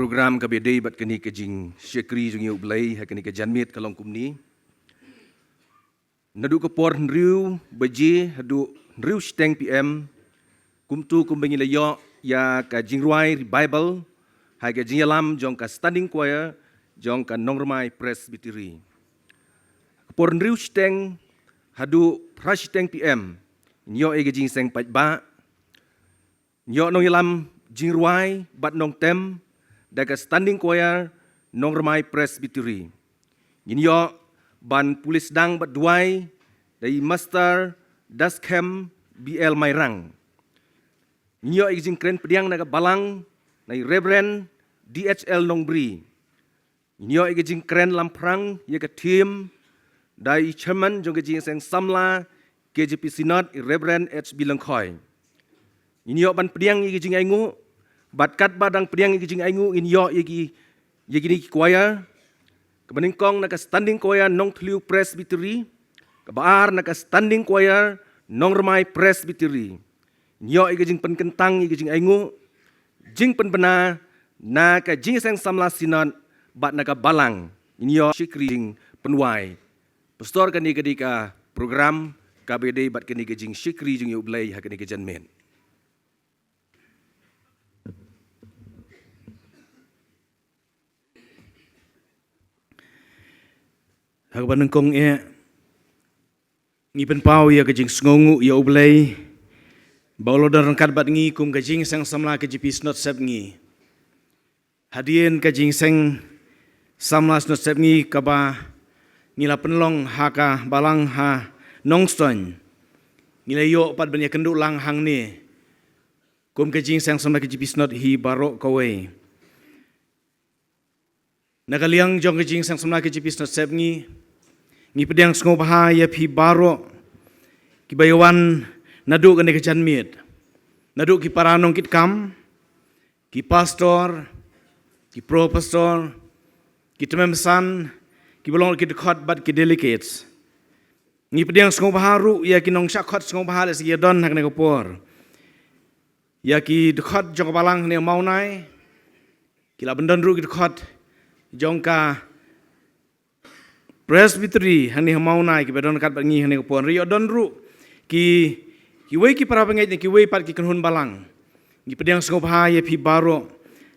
program KBD bat kini kejing syekri jungi ublai ha kini kejanmit kalong kumni nadu kepor nriu beji hadu nriu steng PM kumtu kumbengi layo ya ka jingruai Bible ha ka jingalam jong ka standing choir jong ka nongramai presbytery kepor nriu steng hadu prash steng PM nyo e jing seng pajba nyo nongilam jingruai bat nong tem daga standing choir nongramai presbytery nyo ban pulis dang bat duai dari master daskem BL Mairang nyo e jing kren pediang naga balang nai Reverend DHL Nongbri nyo e jing kren lamprang ye ka team dai chairman jong jing seng samla KJP Synod Reverend HB Langkhoi nyo ban pediang ye jing aingu batkat badang pediang ye jing aingu nyo ye gini choir kebeningkong naka standing choir nong tliu presbytery kebaar naka standing choir nong remai presbytery nyo ye jing penkentang ye jing aingu jing penbena naka jing seng samla Synod bat naka balang nyo syikri jing penwai pastor kan ye kedika program KBD bat kini jing syikri jing ublai ha kini kejanmen Hakaban kong ngi penpau ya kajing sngongu ya ublay baulo dan rangkat bat ngi kum kajing sang samla KJP Synod sep ngi hadien kajing sang samla Synod sep ngi kaba ngila penlong haka balang ha nongston ngila yo pat banya kenduk lang hang ni kum kajing sang samla KJP Synod hi barok kawe nakaliang jong kajing sang samla KJP Synod sep ngi pediang sengo bahaya pi baro ki bayawan nadu kan kejanmit nadu ki paranong kit kam ki pastor ki pro pastor ki tememsan ki bolong ki dekat bat ki delegates ngi pediang sengo baharu ya ki nong syakot sengo bahale si don hak ne kopor ya ki dekat jong balang ne maunai ki la bendon ru ki dekat jongka presbytery hani maunai ki bedon kat bangi hani kopon rio don ru ki wei ki para pengai ki wei pat ki kenhun balang ki pediang sengo bahaya pi baro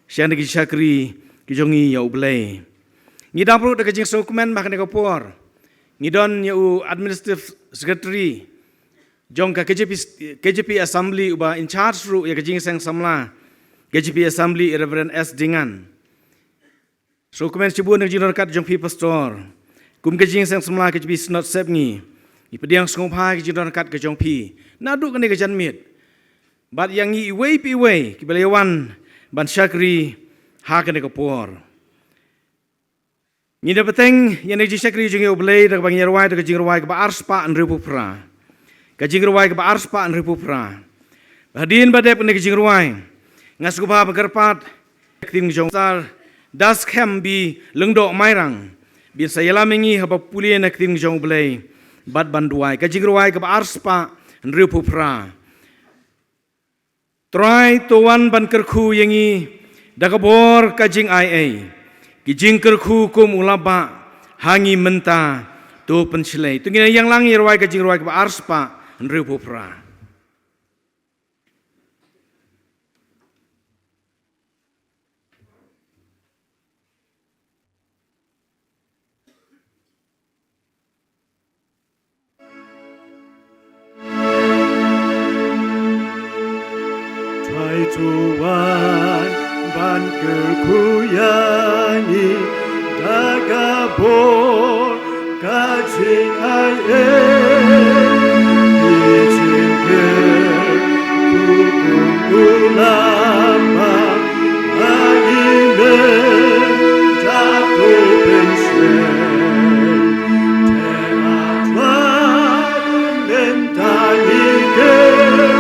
sian ki syakri ki jongi ya ublay ngi dapru de kajing dokumen mak ne kopor ngi don ya administrative secretary jongka KJP assembly uba in charge ru ya kajing sang samla KJP assembly Reverend S Dingan dokumen cibun ne jinor kat jong pi pastor kum kajing sang semla KJP Synod sep ngi ipediang sengo bha ki jidon kat ke jong pi nadu kan ke janmit bat yang ngi wei pi wei ki belewan ban syakri ha kan ke por ngi dapeteng yang ne syakri jing oblei dak bang yarwai dak jing rwai ke ba arspa an ribu pra ka jing rwai ke ba arspa an ribu pra hadin badep ne jing rwai ngas ku ba bagarpat ting jong sar das kem bi lengdo mairang bin saya lamengi haba pulia nak ting jong blay bad banduai ka jingruai ka arspa nriu pupra try to one ban kerku yangi dagabor ka jing ia ki jing kerku kum ulaba hangi menta to pensilai tu ngina yang langi ruai ka jingruai ka arspa nriu pupra Tuhan ban kerkuyangi dagabor kajing aye izinkan hukum ulama angin jatuh pensiun teatlah mentangi Tuhan,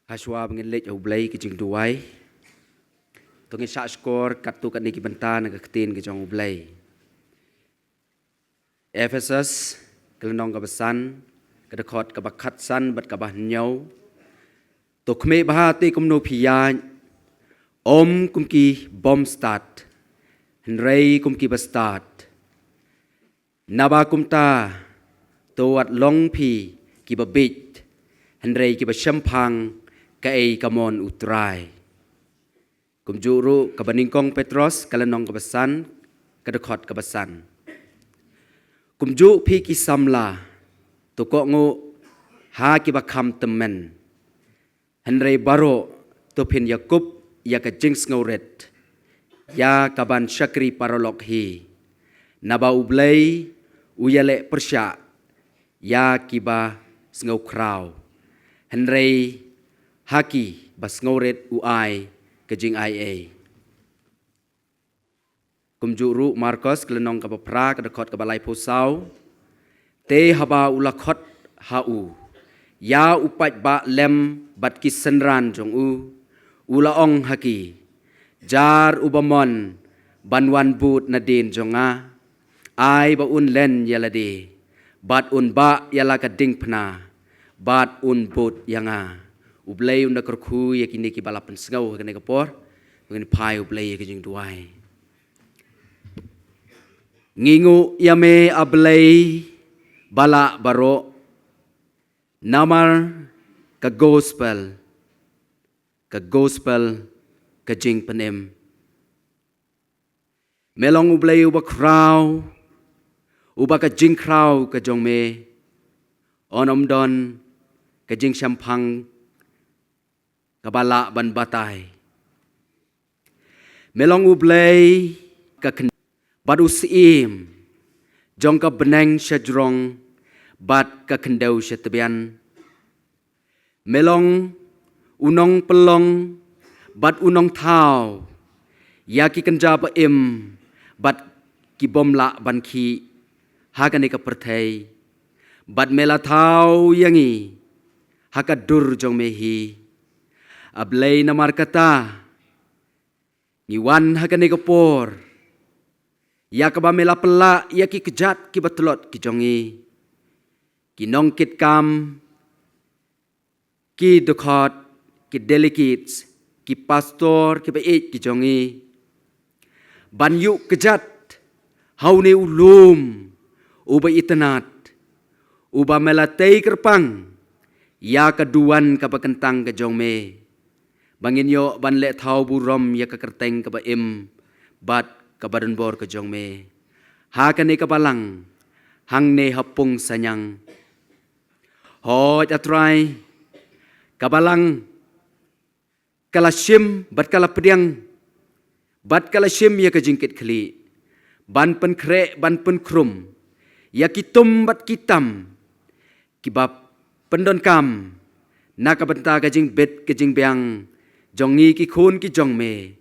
Hashwa bangin lech au blai ke jing duai tong sa skor kat tu kat ni ki benta na ketin ke jong blai Ephesus kelenong ka besan ke dekot ka bakat san bat ka bah nyau to khme bah te kum no phia om kum ki bom start henrei kum ki ba start Naba kumta tawat long pi kiba bit henrei kiba syampang kai kamon utrai kumjuru kabaningkong Petros kalanong kabasan kadekot kabasan kumju pi ki samla to ko ngo ha kiba kham temen henrei baro to pin Yakub ya ka jings ngauret ya kaban syakri parolok hi naba ublai uyale persya ya kiba sngau kraw henrei haki bas ngauret uai kejing ia kumjuru Marcos kelenong kapapra kedekot kebalai posau te haba ulakot hau ya upat ba lem bat kisenran jong ulaong haki jar ubamon banwan but nadin jonga ai ba un len yalade bat un ba yala ka ding pna bat un but yanga ublei un nakrku yakini ki balapan sngau kene kapor ngin pai ublei ke jing duai ngingu yame ablei bala baro namar ka gospel ka jing penem melong ublei uba kraw uba ka jing kraw ka jong me onom don ka jing syampang ka bala ban batai melong ublei ka badu siim jong ka beneng syajrong bat ka kendau syatabian melong unong pelong bat unong thau yaki kenja ba im bat ki bom la ban ki hakane ka perthai bat mela thau yangi hakadur jong mehi ablei namar kata ngiwan hakane ka por ya ka ba mela pela ya ki kejat ki batlot ki jongi ki nongkit kam ki dokot ki delegates ki pastor ki ba ki jongi banyu kejat haune ulum uba itenat uba melatei kerpang ya keduan ka bakentang ke jongme bangin yo ban le thau burom ya ka kerteng ka ba im bat ka badan bor ke jongme ha ka ne ka balang hang ne hapung sanyang ho atrai ka balang kalashim bat kala pediang bat kalashim ya ka jingkit khli ban pen kre ban pen krum ya kitum bat kitam kibab pendon kam naka benta ka jing bet ka jing beang jongi ki khun ki jong me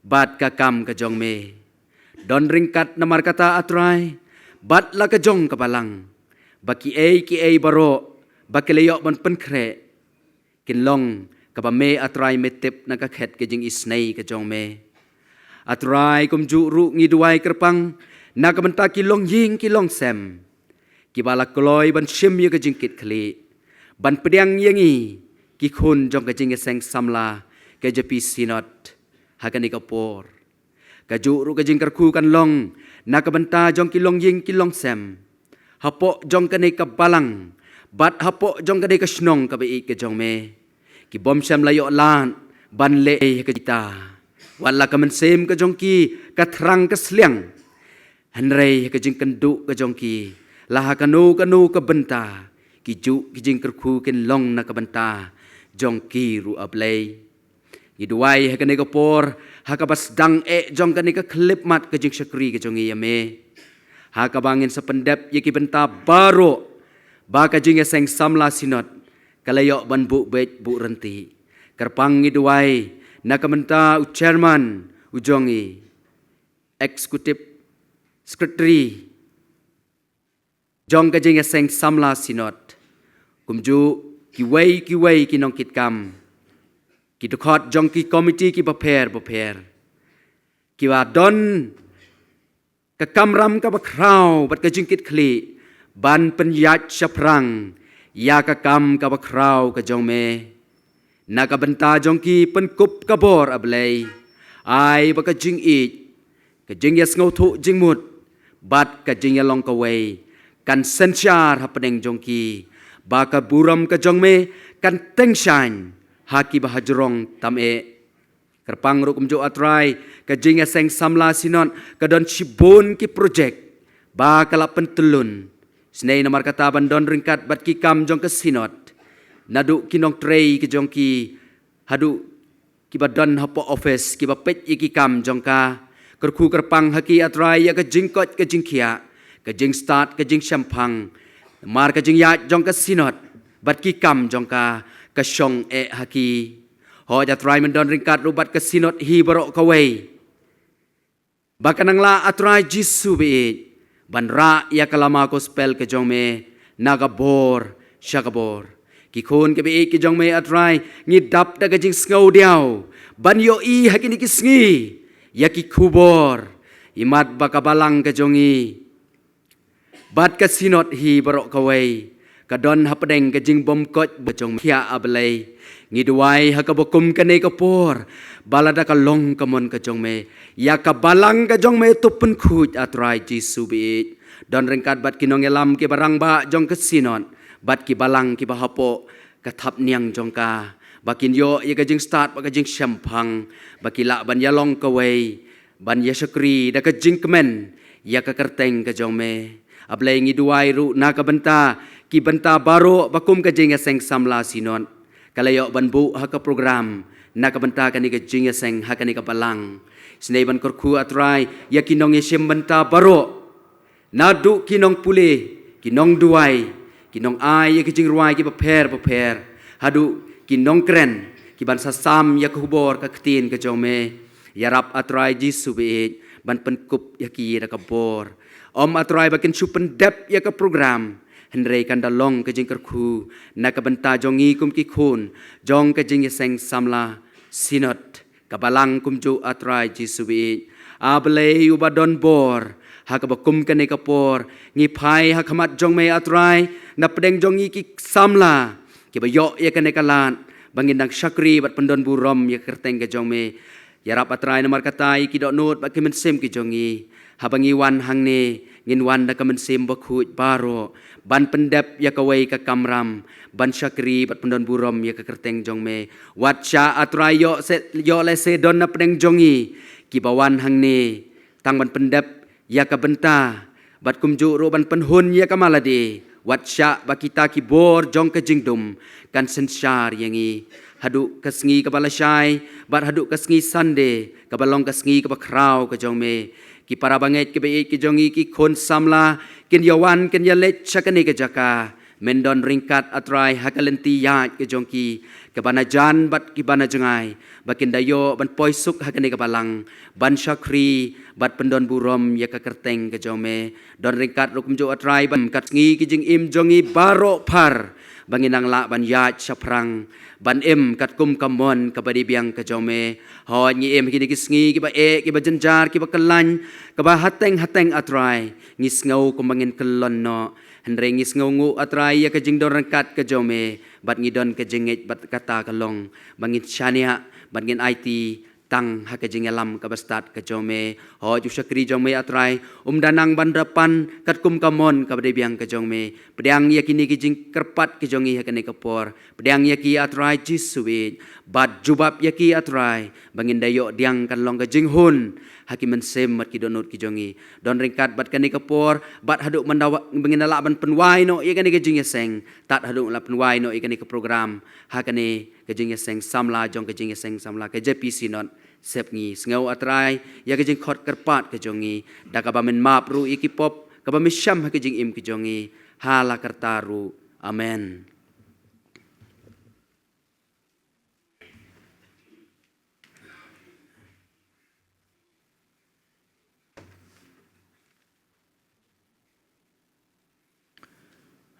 bat ka kam ka jong me don ringkat namar kata atrai bat la ka jong ka balang baki ki baro bakeleyo ban pen kre kin long ka ba me atrai metep naka khet ka jing isnei ka jong me atrai kum ju ru ngi duai kerpang naka benta ki long ying ki long sem ki bala kloi ban shim ye ka jingkit khli ban pediang yangi ki khun jong ka jing seng samla ka jepi sinot hakani ka por ka ju ru ka jing karku kan long naka benta jong ki long ying ki long sem hapo jong ka ne ka balang bat hapo jong ka ne ka snong ka bi ka jong me ki bom sam layo lan ban le ka kita wala ka mensem ka jong ki ka thrang ka sliang hanrei ka jing kendu ka jong ki lah kanu ka benta ki ju ki jing kerku ken long na ka benta jong ki ru ablei ki duai ha ka ne ka por ha ka bas dang jong ka ne ka klip mat ka jing syakri ka jong yame ha ka bangin sa pendep ye ki benta baro ba ka jing seng samla sinot kalayo ban bu bet bu renti kerpang ni duai na ka benta chairman ujongi executive secretary jong ka jing seng samla sinot kumju ki wei ki nong kit kam ki to khot jong ki committee ki prepare ki wa don ka kamram ka ba kraw bat ka jing kit khli ban pen yat shaprang ya ka kam ka ba kraw ka jong me na ka benta jong ki pen kup ka bor ablei ai ba ka jing it ka jing yas ngau thu jing mut bat ka jing ya long ka wei kan senchar happening jong ki ba ka buram ka jong me kan tengshan haki ba hajrong tam e kerpang rukum jo atrai ka jing ya seng samla sinon ka don shibon ki project ba kala pentelun snei namar kata ban don ringkat bat ki kam jong ka sinot nadu kinong trei ki jong ki hadu ki ba don hapo office ki ba pet ki kam jong ka kerku kerpang haki atrai ya ka jingkot ka jingkia ka jing start ka jing shampang mar ka jing ya jong ka sinot bat ki kam jong ka shong e haki ho atrai mendon ringkat rubat ka sinot hi barok ka wei bakanang la atrai jisu be ban ra ya kalama gospel ka jong me nagabor shagabor ki khon ke be ki jong me atrai ngi dap da ka jing ngau diao ban yo i hakini ki sngi ya ki khubor imat bakabalang ka jongi bat ka sinot hi barok ka wei ka don hapdeng ka jing bom kot bejong khia ablei ngi duai ha ka bokum ka nei ka por balada ka long ka mon ka jong me ya ka balang ka jong me tupun khut atrai jisu bi don rengkat bat kinong elam ki barang ba jong ka sinot bat ki balang ki bahapo ka thap niang jong ka bakin yo ya ka jing start ba ka jing shampang bakila ban ya long ka wei ban ya sakri da ka jing kemen ya ka kerteng ka jong me ablei ngi duai ru na ka benta ki benta baro bakum ka jing seng samla sinon kalayo ban bu ha ka program na ka benta ka ni ka jing seng ha ka ni ka balang snei ban korku atrai ya kinong yesem benta baro nadu kinong pule kinong duai kinong ai ya ki jing ruai ki prepare hadu kinong kren ki ban sasam ya kubor ka ktin ka jong me ya rap atrai jisu be ban penkup ya ki da ka bor om atrai bakin supen dep ya ka program henrei kan dalong ka jing kerku na ka benta jongi kum ki khun jong ka jing seng samla sinot ka balang kum ju atrai jisu be ablei ubadon bor ha ka bakum ka ne ka por ngi phai ha khamat jong me atrai na pedeng jongi ki samla ki ba yo ya ka ne ka lan bangin dang syakri bat pendon burom ya kerteng ka jong me ya rap atrai namar katai ki dok not bat ki men sem ki jongi habangi wan hang ne ngin wan da ka men sem ba khut baro ban pendep ya ka wei ka kamram ban syakri bat pendon burom ya ka kerteng jong me wat sya atrai yo le se don na pedeng jongi ki bawan hang ne tang ban pendep ya ka benta bat kumju ro ban penhun ya ka malade wat sya ba kita ki bor jong ka jingdum kan sensyar yangi hadu kasngi ka balasai bat hadu kasngi sande ka balong kasngi ka bakraw ka jong me ki para banget ki be ki jongi ki khon samla kin yawan kin yalet chakani ka jaka mendon ringkat atrai hakalenti ya ki jongki ke bana jan bat ki bana jengai bakin dayo ban poisuk hakani ka balang ban syakri bat pendon burom ya ka kerteng ka jome don ringkat rukum jo atrai ban kat ngi ki jing im jongi baro par banginang la ban yat saprang ban em kat kum kamon ka badi biang ka jome ho ngi em ki ki sngi ki ba e ki ba jenjar ki ba kelan ka ba hateng atrai ngis ngau kum bangin kelon no henre ngis ngau ngu atrai ya ka jing don rangkat ka jome bat ngidon ka jenget bat kata kalong bangin syania bangin IT tang ha ka jing alam ka bastat ka jome ho ju syakri jome atrai danang bandapan kat kum kamon ka badi biang ka jome pedang ya kini ki jing kerpat ki jongi ha ka ne kapor pedang ya ki atrai jisuit bat jubab ya ki atrai bangin dayo diang kan long ka jing hun hakiman sem mat ki donut ki jongi don ringkat bat kani kapor bat haduk mandawa bangin la ban penwai no ya kani ka jing seng tat haduk la penwai no ikani ka program ha kani ka jing seng samla jong ka jing seng samla ka JPC not sep ngi ngau atrai ya ka jing khot kerpat ka jongi da ka ba men map ru ikipop ka ba misyam ha ka jing im ki jongi hala kertaru amen.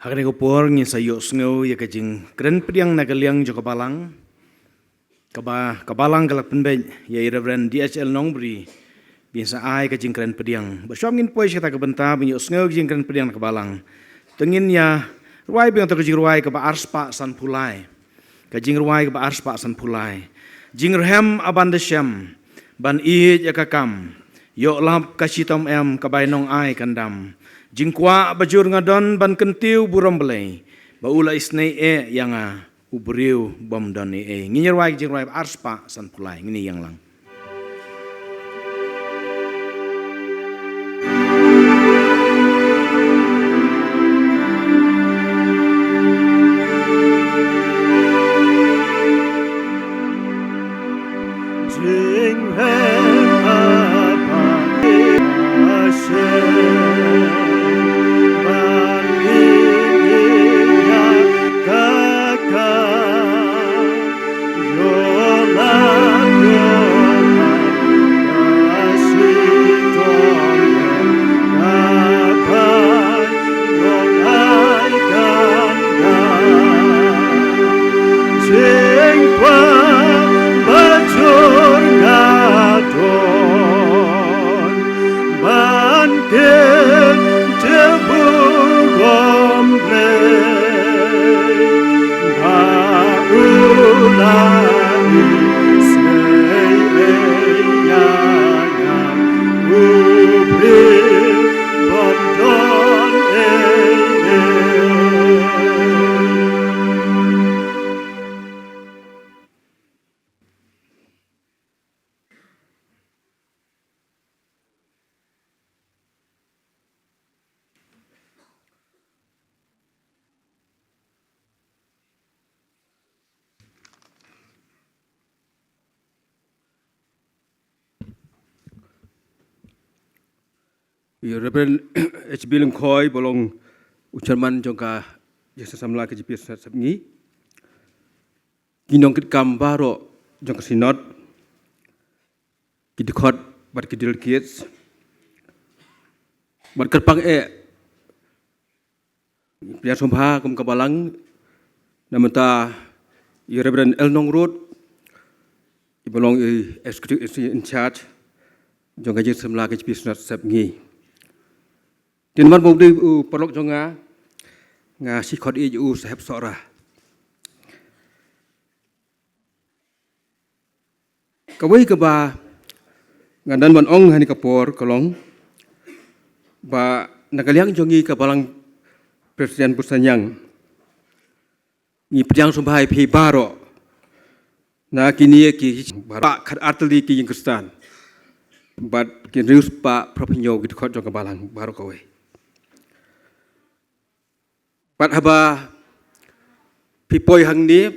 Hakane ko por ngi sayo sngo ya kajing kren pediang nagaliang jo kabalang kabalang kalak penben ya Reverend DHL Nongbri biasa ai kajing kren pediang ba syom ngin poi kata kabenta binyo sngo kajing kren pediang kabalang tengin ya ruai biang to kajing ruai ka ba arspa san pulai kajing ruai ka ba arspa san pulai jing rhem abandeshem ban i ya kakam yo lap kasitom em kabainong ai kandam jingkwa bajur ngadon ban kentiu burom belai baula isnei yang ubriu bom don nginyar wai jing wai arspa san pulai ngini yang lang Ya Reverend HB Lengkoi bolong ucapan jongka jasa samla ke GPS sabngi kinong kit kambaro jongka sinod kidikot bat kidil kids bat kerpang pria sombha kum kabalang namenta ya Reverend El Nongrod bolong executive in charge jongka jasa samla ke GPS sabngi Din man bông đi perlok jonga nga si khot i u sahab sora. Kawai ke ba ngandan man ong hani kapor kolong ba nakaliang jongi ka balang presiden Pusanyang ni pediang sumbhai phi baro na kini ki ba khat artli ki Ingristan bat ki rius pa propinyo ki khot jonga balang baro kawai Pat haba pipoi hang ni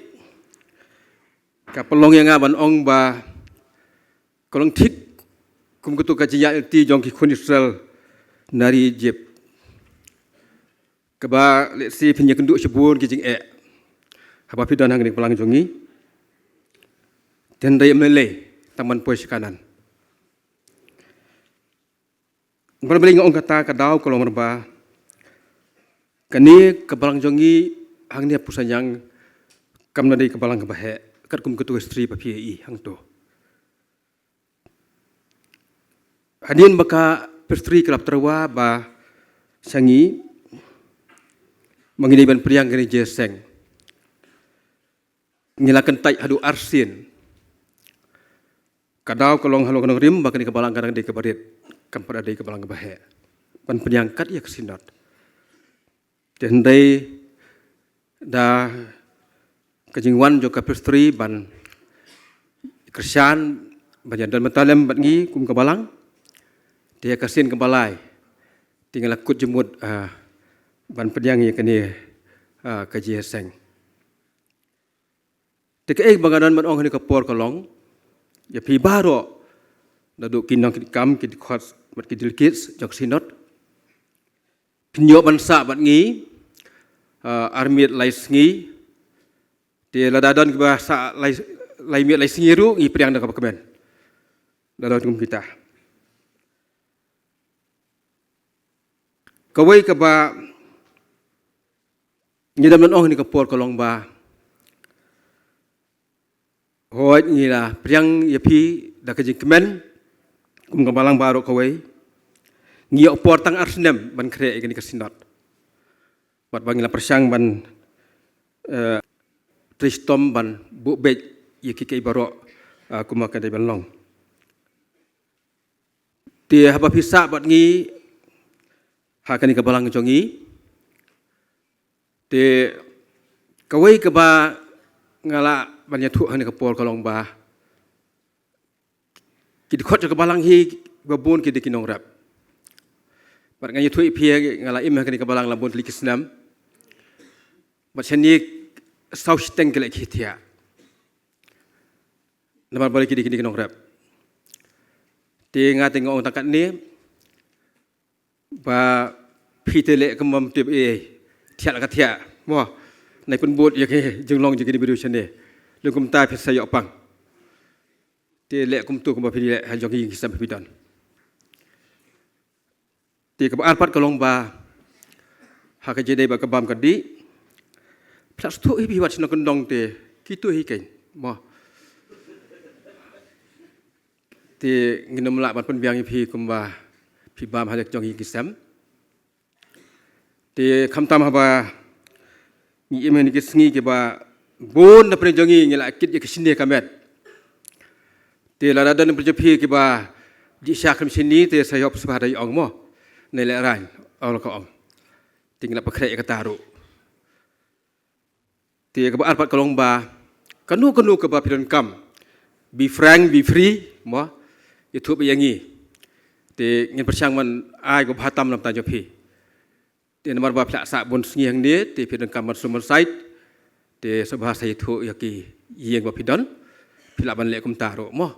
kapelong yang aban ong ba kolong tik kum kutu kajiya ti jong ki kun Israel nari jeb kaba le si pinya kenduk sebur ki jing haba pidan hang ni pelang jongi dan daya mele taman poi sekanan berbeli ngong kata kadau kolong merba Kani kebalang jongi hang ni Pusanyang kam nadai kebalang kebahe kat kum ketua istri papi hang tu. Hadin baka pestri kelap terwa ba sangi mengini ban priang gereja seng. Ngilakan tai hadu arsin. Kadau kolong halong kolong rim bakani kebalang kadang di kebarit kam pada di kebalang kebahe. Ban penyangkat ya kesinat. Hendai da kejingwan juga pestri ban Kristian banyak dan metalem bangi kum kebalang dia kasin kebalai tinggal akut jemut ban pediang ya kini kaji seng teke bangadan ban ong ni kapor kolong ya pi baro daduk kinong kam kidikot mat kidil kids jok sinot pinyo bansa bangi armit laisngi dia ladadon ke bahasa laimit laisngi ru i priang dak kaben dadon kum kita kawai ke ba Ngidam lan ong ni kapor kolong ba. Hoi ngila priang yapi da kajing kemen kum kabalang baro kawai. Ngiok por tang arsnem ban kre ikani kasinot. Bat bangila persang ban tristom ban bu bej yaki kai baro kumakan dai ban long. Dia haba pisa bat ngi hakani kabalang jongi. Te kawai kaba ngala banyak tu hani kapor kolong ba. Kidi khot jo kabalang hi babun kidi kinong rap. Bat ngaya tu ipia ngala im hakani kabalang labun likisnam. Bat chani saush teng kelek hitia. Namar balik kidi kinong rap. Te ngating ong tangkat ni ba pitele kemam tip tiak kat tiak. Wah, naik pun buat ya ke jenglong jadi biru chane. Lungkum ta phe sayok pang. Te lek kum tu kum ba phi lek han jong ki sam phi don. Te ka arpat kalong ba ha ka jede ba ka bam ka di. Plas tu hi wat sno kendong te ki tu hi ken. Mo. Te nginom la ban pen biang phi kum ba phi bam ha lek jong ki sam. Te kham tam ha ba ni emen ki sngi ke ba bon na pre jongi ngila kit ye kisine kamet. Te la dan pre phi ke ba di syak sini te sayop sabada ong mo nei le ran ol ko ong. Tingla pakre ka taru. Te ke ba arpat kalong ba kanu ke ba pidon kam. Be frank, be free mo. Itu be yangi. Te ngin persyang man ai ko bhatam lam ta jo phi. Te nomor ba plak sak bon sngi hang ni te pidon kam suman site. Te sebahasa itu yaki yang bapidon pila ban lek kum taro mo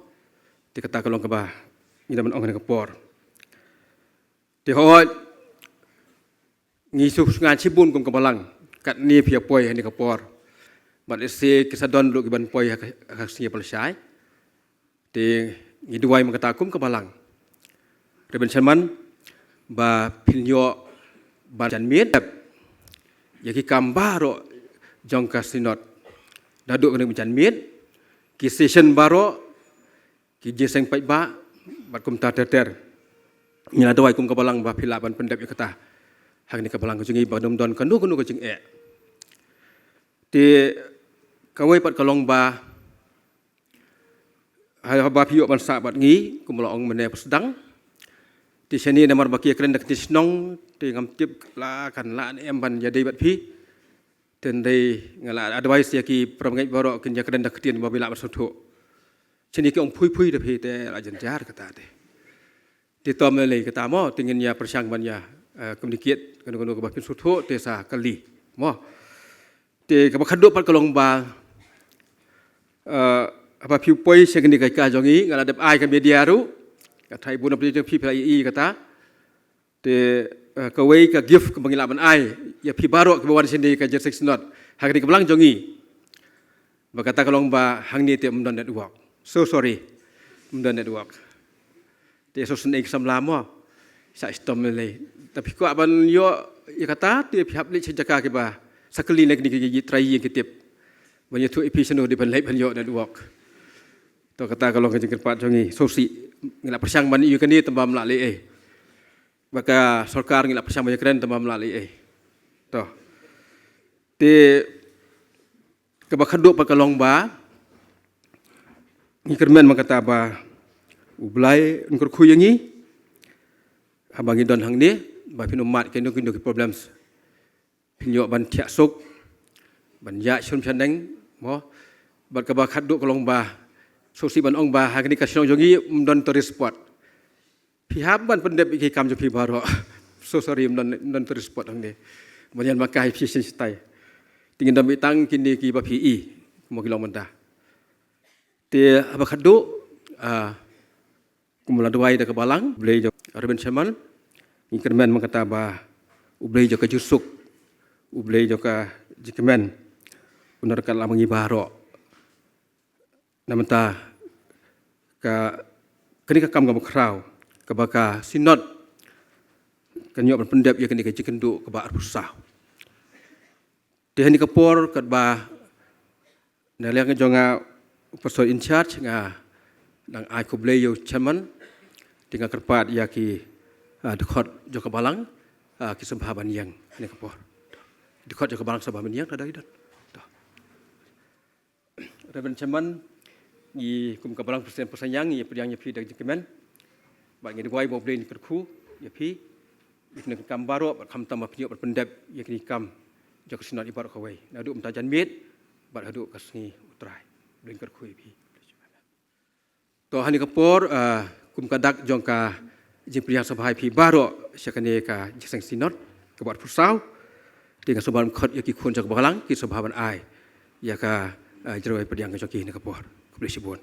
te kata kalong ka ba ngida man ong ka por te hoi ngi su ngan cibun kum kabalang kat ni pia poi ni ka por bat se kisadon lu ki ban poi ha singi palsai te ngi duai man kata kum kabalang reben chairman ba pilnyo ba janmiet yaki kambaro jong kasinot daduk kena bincang miet ki station baro ki jeseng pai ba bat kum ta ter ngila dawai kum kabalang ba philaban pendap kata hang ni kabalang jungi ba dom don kanu kanu jing te kawai pat kalong ba ha ba piyo ban sa bat ngi kum la ong mene sedang ti seni namar ba ki kren dak tisnong te ngam tip la kan la em ban jadi bat pi tendai ngala advice ya ki pramngai baro kin ya kren dak tien ba bila masuthu chini ki ong phui de phi te ajan jar kata de ti tom le kata mo tingin ya persyang ban ya komunikit kan ko ba pin suthu te sa kali mo te ka ba khadu pat kalong ba apa phiu poi segni kai ka jongi ngala dep ai ka media ru ka thai bun apli phi phi kata te kawai ka gift ke bangilaban ai ya pi baro ke bawan sini ka jersek snot hak di kebelang jongi bakata kalong ba hang ni te mdon network so sorry mdon network te so snake samlamo sa stom le tapi ko aban yo ya kata te pi hap le jaka ke ba sakali nek ni ki try ye kitip banyak tu episode di ban lai ban yo network to kata kalong ke jengker pat jongi so si ngila persyang ban yu kan ni tembam la le maka sorkar ngila persang banyak keren tambah melalui toh te kebakhaduk pakalong ba ngikermen makata ba ublai ngkur khuyangi habangi don hang ni ba pinumat kendo problems pinyo ban tiak sok ban ya chon chandeng mo bat kebakhaduk kalong ba sosi ban ong ba hagni kasinong jongi mdon to resport pihak ban pendep iki kam jo pi baro so sorry non terspot hang ni banyak makai pi sensitai tingin dam itang kini ki ba pi mo kilong mentah te apa khadu kumula duai da kabalang blei jo arben chairman ingkermen mangkata ba ublei jo ka jusuk ublei jo ka jikemen unar ka lamangi baro namenta ka kini ka kam ga krau kabaka sinot kanyok pendap ya kini kaji kendu keba arbusah Di hani kapor kat ba naliang jonga person in charge nga nang ai ko bleyo chairman dengan kerpat ya ki dekat joka balang ki sembhaban yang ni kapor. Dekat joka balang sembhaban yang ada idan. Reverend chairman i kum ka balang presiden persanyang i pediang pi dak jkemen. Ba ngi dwai bo blein kerku ya pi ikne kam baro kam tam pniu pendep ya kini kam joka sinat ibar kawai. Na du mtajan mit ba hadu kasni utrai blein kerku pi. To hani kapor kum kadak jongka jimpriang sabhai pi baro syakane ka jisang sinot ka buat pusau dengan sebab khot yaki khun jak balang ki sabhaban ai ya ka jeroi pediang ka joki ni kapor boleh sibun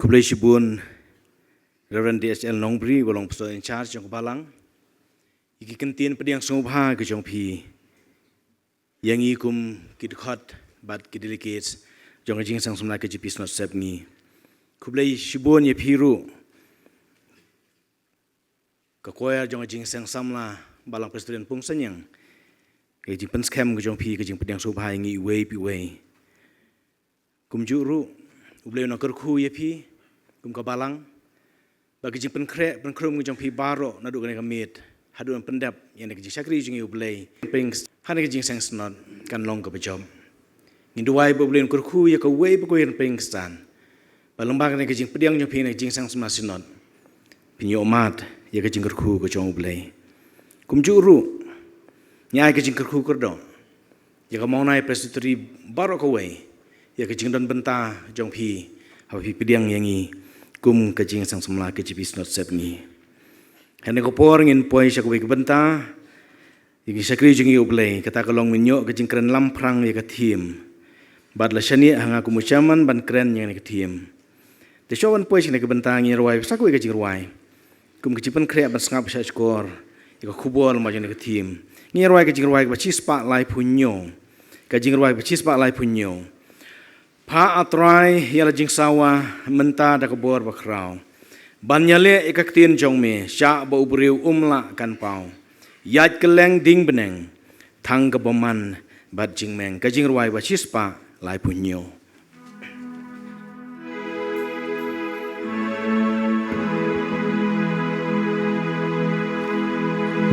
kublai shibun Reverend DHL Nongbri bolong pastor in charge jong balang iki kentien pediang sungubha ke jong pi yang ikum kidkhot bat kidilicates jong jing sang sumla ke jipis not sep ni kublai shibun ye piru ka koya jong jing sang samla balang presiden pung sanyang ke jing pen scam ke jong pi ke jing pediang sungubha ngi wei pi wei kum juru ublei no kerku ye pi kum ka balang bagi jing penkre penkrum jong pi baro na du kan kamit hadu pendap yang ke jing sakri jing ublei ping han ke jing sang snot kan long ka bejom ngi duai ublei kerku ye ka wei ko yen ping stan balembang ke jing pediang jong pi ne jing sang sma sinot pinyo mat ye ke jing kerku ko jong ublei kum juru nyai ke jing kerku kerdo ye ka mau nai presbytery baro ko wei ye ke jing don benta jong pi ha pi pediang yangi kum kajing sang semla ke jipis not sep ni hene ko por ngin poi syak we benta igi sakri jingi ublei kata kalong minyo kajing kren lamprang ye ka thim bad la shani hanga ku muchaman ban kren yang ke thim de showan poi sine ke benta ngi rwai sak we kajing rwai kum kejipan kre ban sngap sya skor ye ka khubol ma jene ke thim ngi rwai kajing rwai ba chispa lai punyo kajing rwai ba chispa lai punyo pa atrai yala jing sawa menta da kebor bakrau banyale ikaktin jongme sya ba ubriu umla kan pau yat keleng ding beneng thang keboman bat jing meng kajing ruai ba chispa lai punyo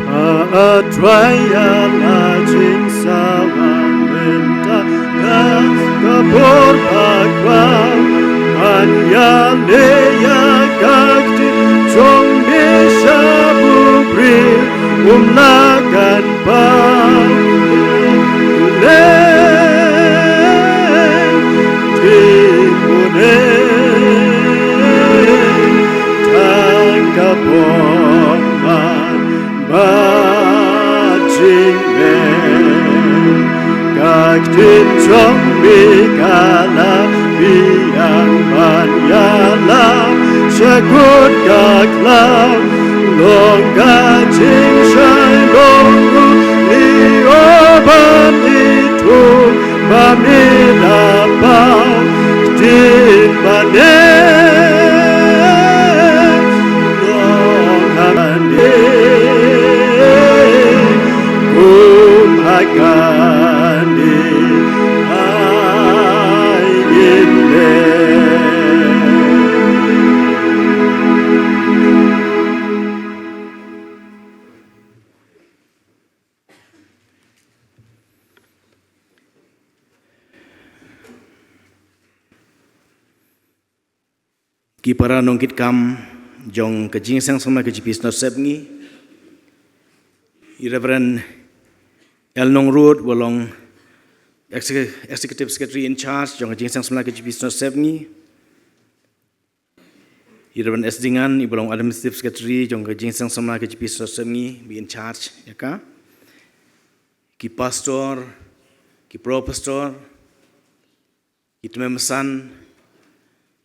pa atrai yala jing sawa menta kabor bakwa anyale ya kakti jong besha bubri umlagan pa le timune tangkapon man bajing kaktin jong bikala biang banyala syakut kaklam long kajing syai longu lioban itu bamidapau din banen long handi kumhakan ki para nongkit kam jong kajing sang sama ke jipis not sep ngi Reverend El Nong Road bolong executive secretary in charge jong kajing sang sama ke jipis not sep ngi Reverend S Dingan bolong administrative secretary jong kajing sang sama ke jipis not sep ngi be in charge ya ka ki pastor ki pro pastor ki tumemesan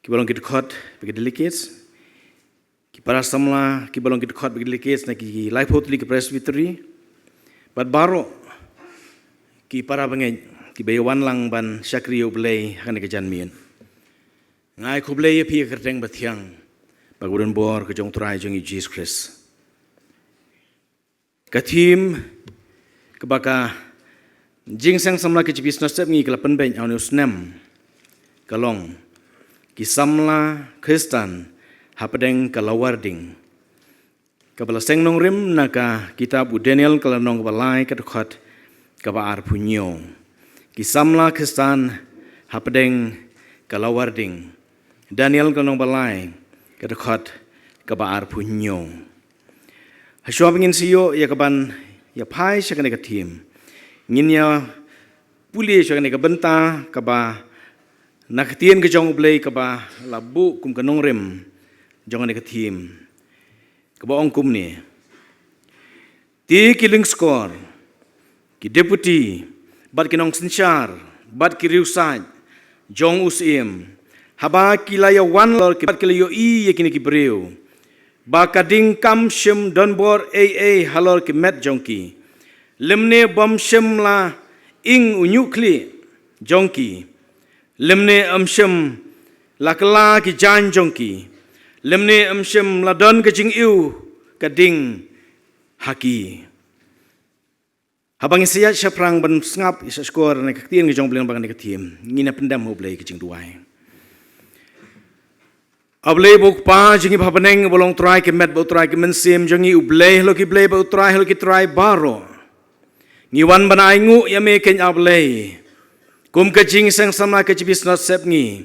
ki balong kit khot bagi delegates ki para samla ki balong kit khot bagi delegates na ki life hotly ki presbytery bat baro ki para bangej ki bayawan lang ban syakri ublei kan ke janmien ngai kublei pi kerteng bathiang bagudan bor ke jong turai jong Jesus Christ kathim ke baka jing sang samla ki jipis nasab ngi kelapan ben aunus nem kalong kisamla Kristen hapadeng kalawarding kabala seng nong rim naka kitab Daniel kalanong balai kadukhat kabaar punyo kisamla Kristen hapadeng kalawarding Daniel kalanong balai kadukhat kabaar punyo hasyo pengin siyo ya kaban ya pai syakane katim nginya puli syakane kabenta kaba nakatien ke jong ublei kaba labu kum kanong rem jong ne katim kaba ong kum ni ti killing score ki deputy bat kinong sinchar bat ki riusaj jong usim haba kilaya wan lor kibat kilayo i yakini kibreu ba kading kam shem donbor halor ki met jongki lemne bom shem la ing unyukli jongki lemne amshem la kala ki jan jongki lemne amshem la don ka jing iu kading haki habang siya syaprang ban ngap isa skor na kaktian ke jong bilang bang ne katim ngina pendam ho blai ke jing duai ablay buk pa jingi bhabaneng bolong try ke met bo try ke mensim jingi ublay lo ki blay bo try lo ki try baro ngi wan banai ngu ya me ken ablay kum ke jing sang sama ke chibis not sep ngi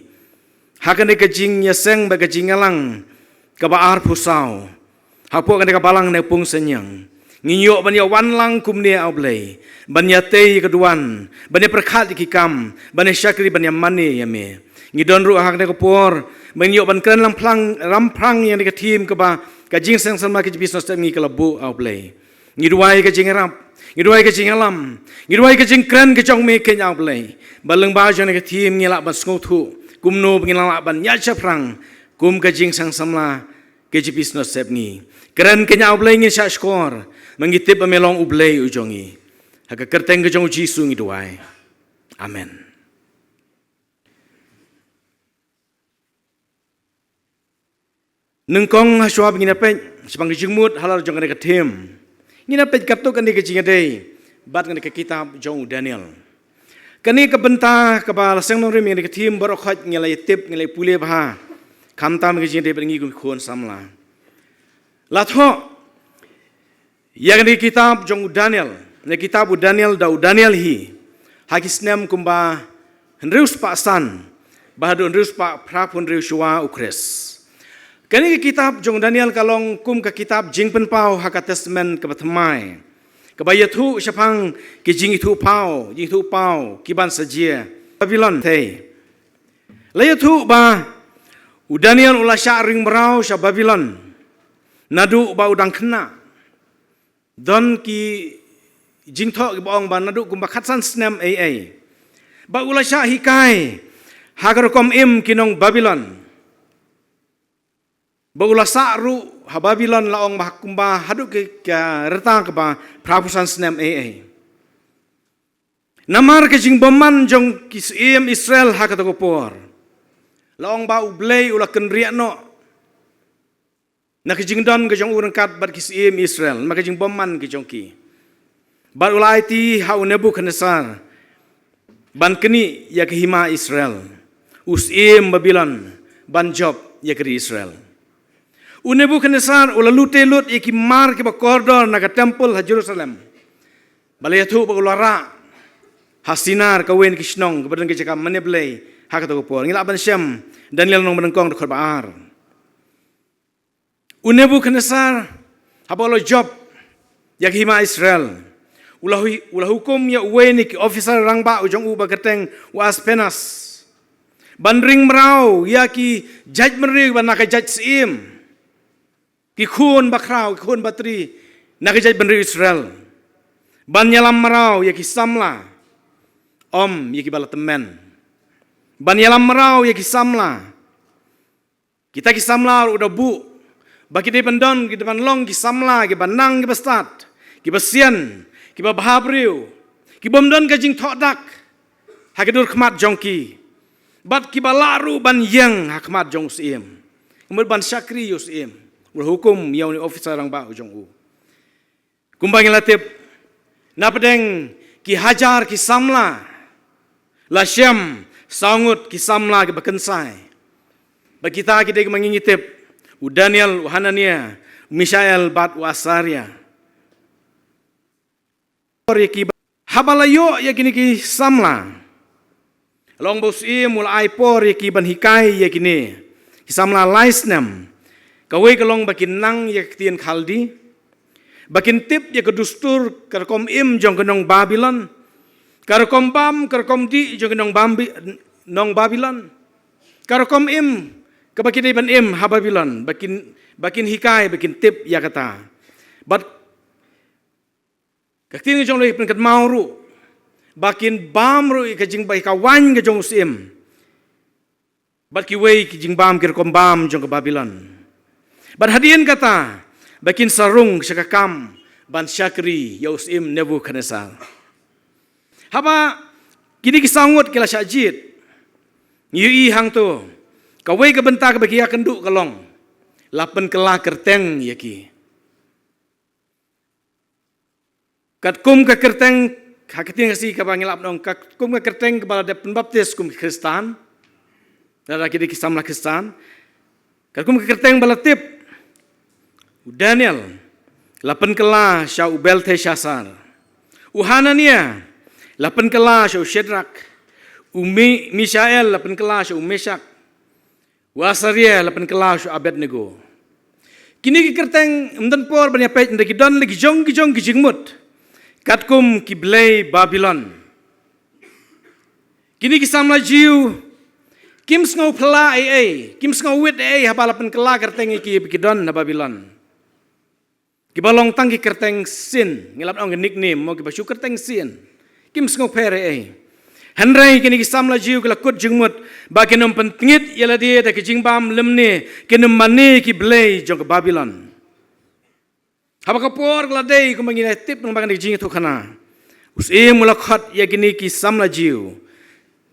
hakane ke jing ya seng ba ke jing alang ka ba ar pusau hapo kan ka balang ne pung senyang nginyo banya wan lang kum ne ablay banya tei keduan banya perkhat ki kam banya syakri banya mane ya me ngidon ru hak ne kopor menyo ban kren ramprang yang ke tim ke ba ka jing sang sama ke business tem ngi kala bu ablay ngidwai ke jing rap ngidwai ke jing alam ngidwai ke jing kren ke jong me ke ablay baleng ba jong ke tim ngila ban sngo thu kumno ngila ban nya chaprang kum ke jing sang samla ke business tem ngi kren ke ablay ngi sha skor mengitip melong ublay ujongi hak kerteng ke jong jisu ngidwai amen. Nengkong haswa begini apa? Sebang dijengmut halal jong kena ketim. Ini apa kato kena kecing ada. Bat kena ke kitab jong Daniel. Kena kebentar kepala sang nongrim kena ketim berokhat ngelai tip ngelai pulih bah. Kamtam kecing ada beringi kuon samla. Latho. Yang kena kitab jong Daniel. Kena kitab Daniel Daniel hi. Hakisnem kumba henrius paksan. Bahadu henrius pak prapun henrius shua ukres. Kini kitab jong Daniel kalong kum ke kitab jing penpau hak testament ke batmai. Ke bayatu syapang ke jing itu pau kiban saja Babylon te. Layatu ba Daniel ulah syaring merau sya Babylon. Nadu ba udang kena. Don ki jing thok ki baong ba nadu kum ba khatsan snem ai. Ba ulah sya hikai hagar kom im kinong Babylon. Bagulah sakru ha Babylon laong mahkumba haduk ke reta ke ba prapusan snem ai. Namar ke jing boman jong kisiem Israel ha kata kopor. Laong ba ublay ulah kenriak no. Na ke jing don ke jong urangkat bat kisiem Israel maka jing boman ke jong ki. Bat ulah ti ha Nebukadnezar. Ban keni ya ke hima Israel. Usiem Babylon ban job ya ke Israel. Nebukadnezar ula lutelut iki mar ke koridor naga temple ha Jerusalem. Balayatu bagulara hasinar kawin kisnong kebadan ke cakap meneblay hak atau kopor. Ngila ban syam Daniel nong menengkong de korbaar. Nebukadnezar habalo job yak hima Israel. Ulah hukum ya uweni ki officer rangba ujong uba keteng was penas. Bandring merau ya ki judge meri ban nak judge sim. Ki khun bakrau, ki khun batri, nakajaj benri Israel. Ban nyalam merau, ya ki samla. Om, ya ki bala temen. Ban nyalam merau, ya ki samla. Kita ki samla udah bu. Baki di pendon, ki depan long, ki samla, ki banang, ki bestat. Ki besian, ki bahabriu. Ki bomdon ka jing thodak. Hakidur khmat jongki. Bat ki balaru ban yang hakmat jong sim. Kemudian ban syakri yusim. Hukum yang ni officer orang ba ujung u. Kumbang latip na pedeng ki hajar ki samla. La syam sangut ki samla ki bakensai. Bagi kita kita mengingitip Daniel Hanania, Mishael bat Asaria. Habalayo ya kini ki samla. Long bosi mulai por ya ki ban hikai ya kini. Ki samla laisnam. Kawai kalong bakin nang ya ketien khaldi, bakin tip ya kedustur kerkom im jong kenong Babylon, kerkom bam kerkom di jong kenong nong Babylon, kerkom im kebakin iban im ha Babylon, bakin hikai bakin tip ya kata, bat ketien jong leh penkat mauru, bakin bam ru kajing baik kawan kajong usim, Bat ki wei ki jingbam ki kombam jong ke Babylon. Bat hadian kata bakin sarung syakakam ban syakri ya usim Nebukadnezar. Haba kini kisangut kila syajid. Yui hang tu. Kawai ke bentar ke bagi ya kenduk kalong. Lapan kelah kerteng ya ki. Kat kum ke kerteng hakitin kasi ka bangilap nong kat kum ke kerteng kepala depan baptis kum Kristan. Dada kini kisamlah Kristan. Kat kum ke kerteng bala tip. Daniel lapan kelah syau Belteshazzar. Hanania lapan kelah syau Shadrach. Mishael lapan kelah syau Meshach. Azaria lapan kelah syau Abednego. Kini ki kerteng emdan por banyak pej ndaki don lagi jong ki jingmut. Katkum ki blay Babylon. Kini ki samla jiu. Kim sngau pela kim sngau wit habalapan kelah kerteng ki don na Babylon. Ki balong tang ki kerteng sin ngilap ong nickname mo ki basu kerteng sin. Kim sngau pere Henry kini ki samla jiu ki lakut jingmut ba kinom pentingit yala dia da ki jingbam lemne kinom mane ki blay jong ke Babylon. Haba kapor gladei ko mangina tip ng bagan jing tu kana. Usim mulakhat ya kini ki samla jiu.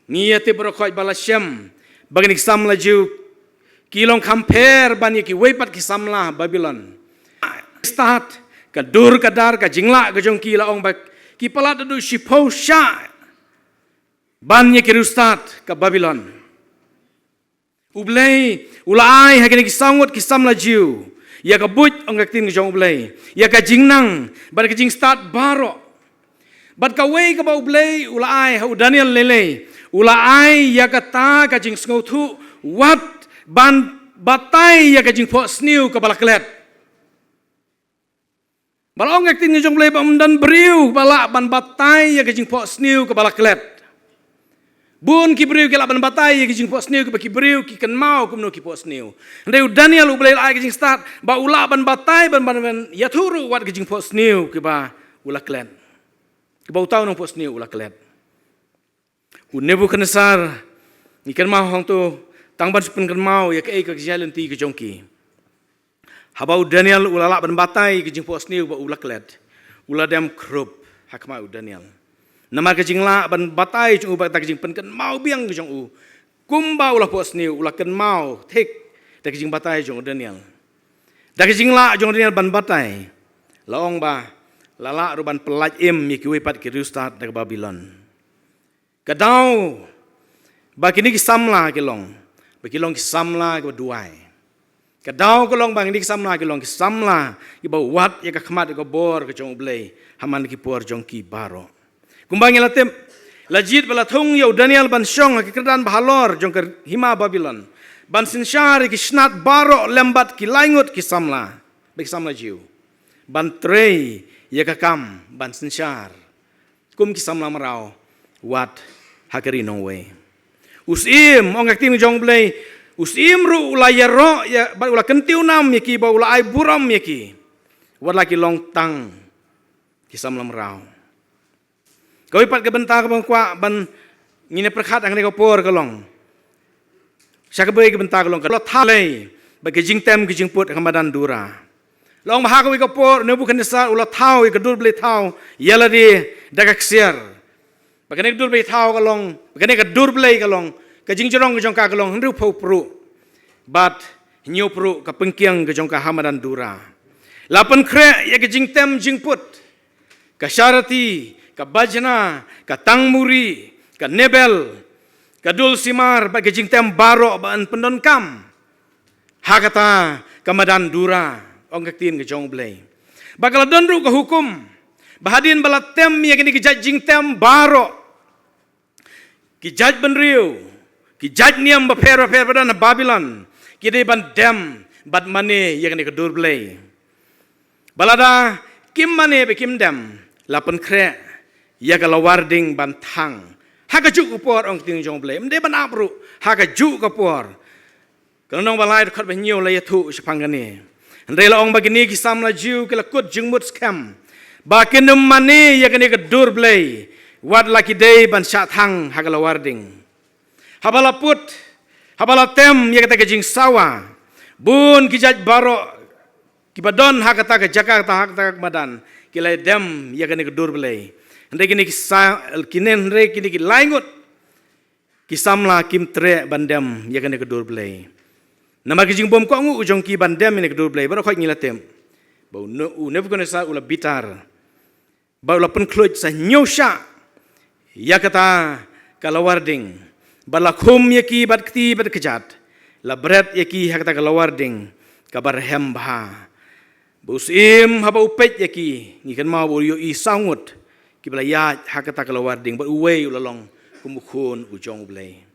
Ngia tip rokot balasem bagan ki samla jiu kilong kamper ban ki weipat ki samla Babylon. Start ka dur ka dar ka jingla ka jong ki la ong bak ki palat du shipau sha ban ki rustat ka Babylon. Ublay ulai ha kini ki sangut ki samla jiu. Ya ka but ang kaktin ng jong ublay. Ya ka jingnang, bat ka jing start baro. Bat ka way ka ba ublay, ulaay, ha Daniel lele. Ulaay, ya ka ta ka jing sngotu, wat ban batay ya ka jing po sniw ka balaklet. Balong kaktin ng jong ublay, ba umdan beriw, bala ban batay ya ka jing po sniw ka balaklet. Bun ki beriu ki laban batai ki jing pos niu ki beriu ki kan mau kumno ki pos niu. Ndeu Daniel ublay ai ki jing start ba ulaban batai ban ya turu wat ki jing pos niu ki ba ula klen. Ki ba utau no pos niu ula klen. Nebukadnezar ni kan mau hong tu tang ban supen kan mau ya ke ka jalan ti ki jongki. Habau Daniel ula laban batai ki jing pos niu ba ula klen. Ula dem krup hakma Daniel. Nama kejing la ban batai jung ubak tak kejing pen kan mau biang jung u kumba ulah pos ni ulah kan mau tek tak kejing batai jung Daniel dak kejing la jung Daniel ban batai laong ba lala ruban pelaj mi ki wepat ki rustat dak Babylon kadau ba kini ki samla ki long ba ki long ki samla ki duai kadau ko long bang ni ki samla ki long ki samla ki ba wat ya ka khmat ka bor ka jung blay haman ki por jung ki baro. Kumbang latim lajit balatung yau Daniel ban syong ki kerdan bahalor jong ke hima Babylon ban sinsyar ki snat baro lembat ki laingut ki samla bek samla jiu ban trei ya kakam ban sinsyar kum ki samla marau wat hakari no way usim ong aktim jong blay usim ru ulayaro ya ban ula kentiu nam ki ba ula ai buram ki wat laki long tang ki samla marau. Kau ipat ke bentar ke bangkwa ban ngine perkhat ang nekopor kalong. Syaka bagi ke bentar kalong kalau thalai bagi jing tem ke jing put Ramadan dura. Long bahak kau ikopor Nebukadnezar ulah thau ikadur beli thau yala di dagak siar. Bagi nek dur beli thau kalong, bagi nek dur beli kalong, ke jing jorong ke jong ka kalong hendu pau pru. Bat nyu pru ke pengkiang ke jong ka Ramadan dura. Lapan kre ya ke jing tem jing put. Ka syarati ka bajna, ka tangmuri, ka nebel, ka dulsimar, bagi jing tem baro baan pendon kam. Hakata kamadan dura, ong kaktin ke jong blay. Bakal donru ke hukum, bahadin bala tem ya kini kijaj jing tem baro. Kijaj benriu, kijaj niam baper badan Babylon, kide ban dem, bat mane ya kini ke dur blay. Balada kim mane be kim dem, lapan kre, ya kalau warding bantang, haka juk upor ong ting jong blay, mde ban apru, haka juk upor. Kalau nong balai dekat banyu laya tu sepangani. Ndela ong bagini kisam la jiu kila kut jengmut scam. Bakin mane ya kene ke dur blay, wad laki day ban syat hang haka la warding. Habala put Habala tem ya kata ke jing sawa. Bun kijaj barok kibadon hak kata ke Jakarta hak kata ke Madan. Kilai dem ya kene ke dur belai. Hende kini kinen hende kini ki laingut. Kisamla kim tre bandem ya kene ke dur belai. Nama kijing bom ko ngu ujong ki bandem ini ke dur belai. Baru khoi ngilatem. Bau never gonna sa ula bitar. Bau la pen kluj sa nyosha. Ya kata kalawarding. Bala khum ya ki bad kti bad kejat. La bret ya ki hak kata kalawarding. Kabar hem bah. Busim haba upet ya ki. Ngikan mau bau yo i sangut. Ki bala ya hak kata kalawarding. Bad uwei ulalong kumukun ujong belai.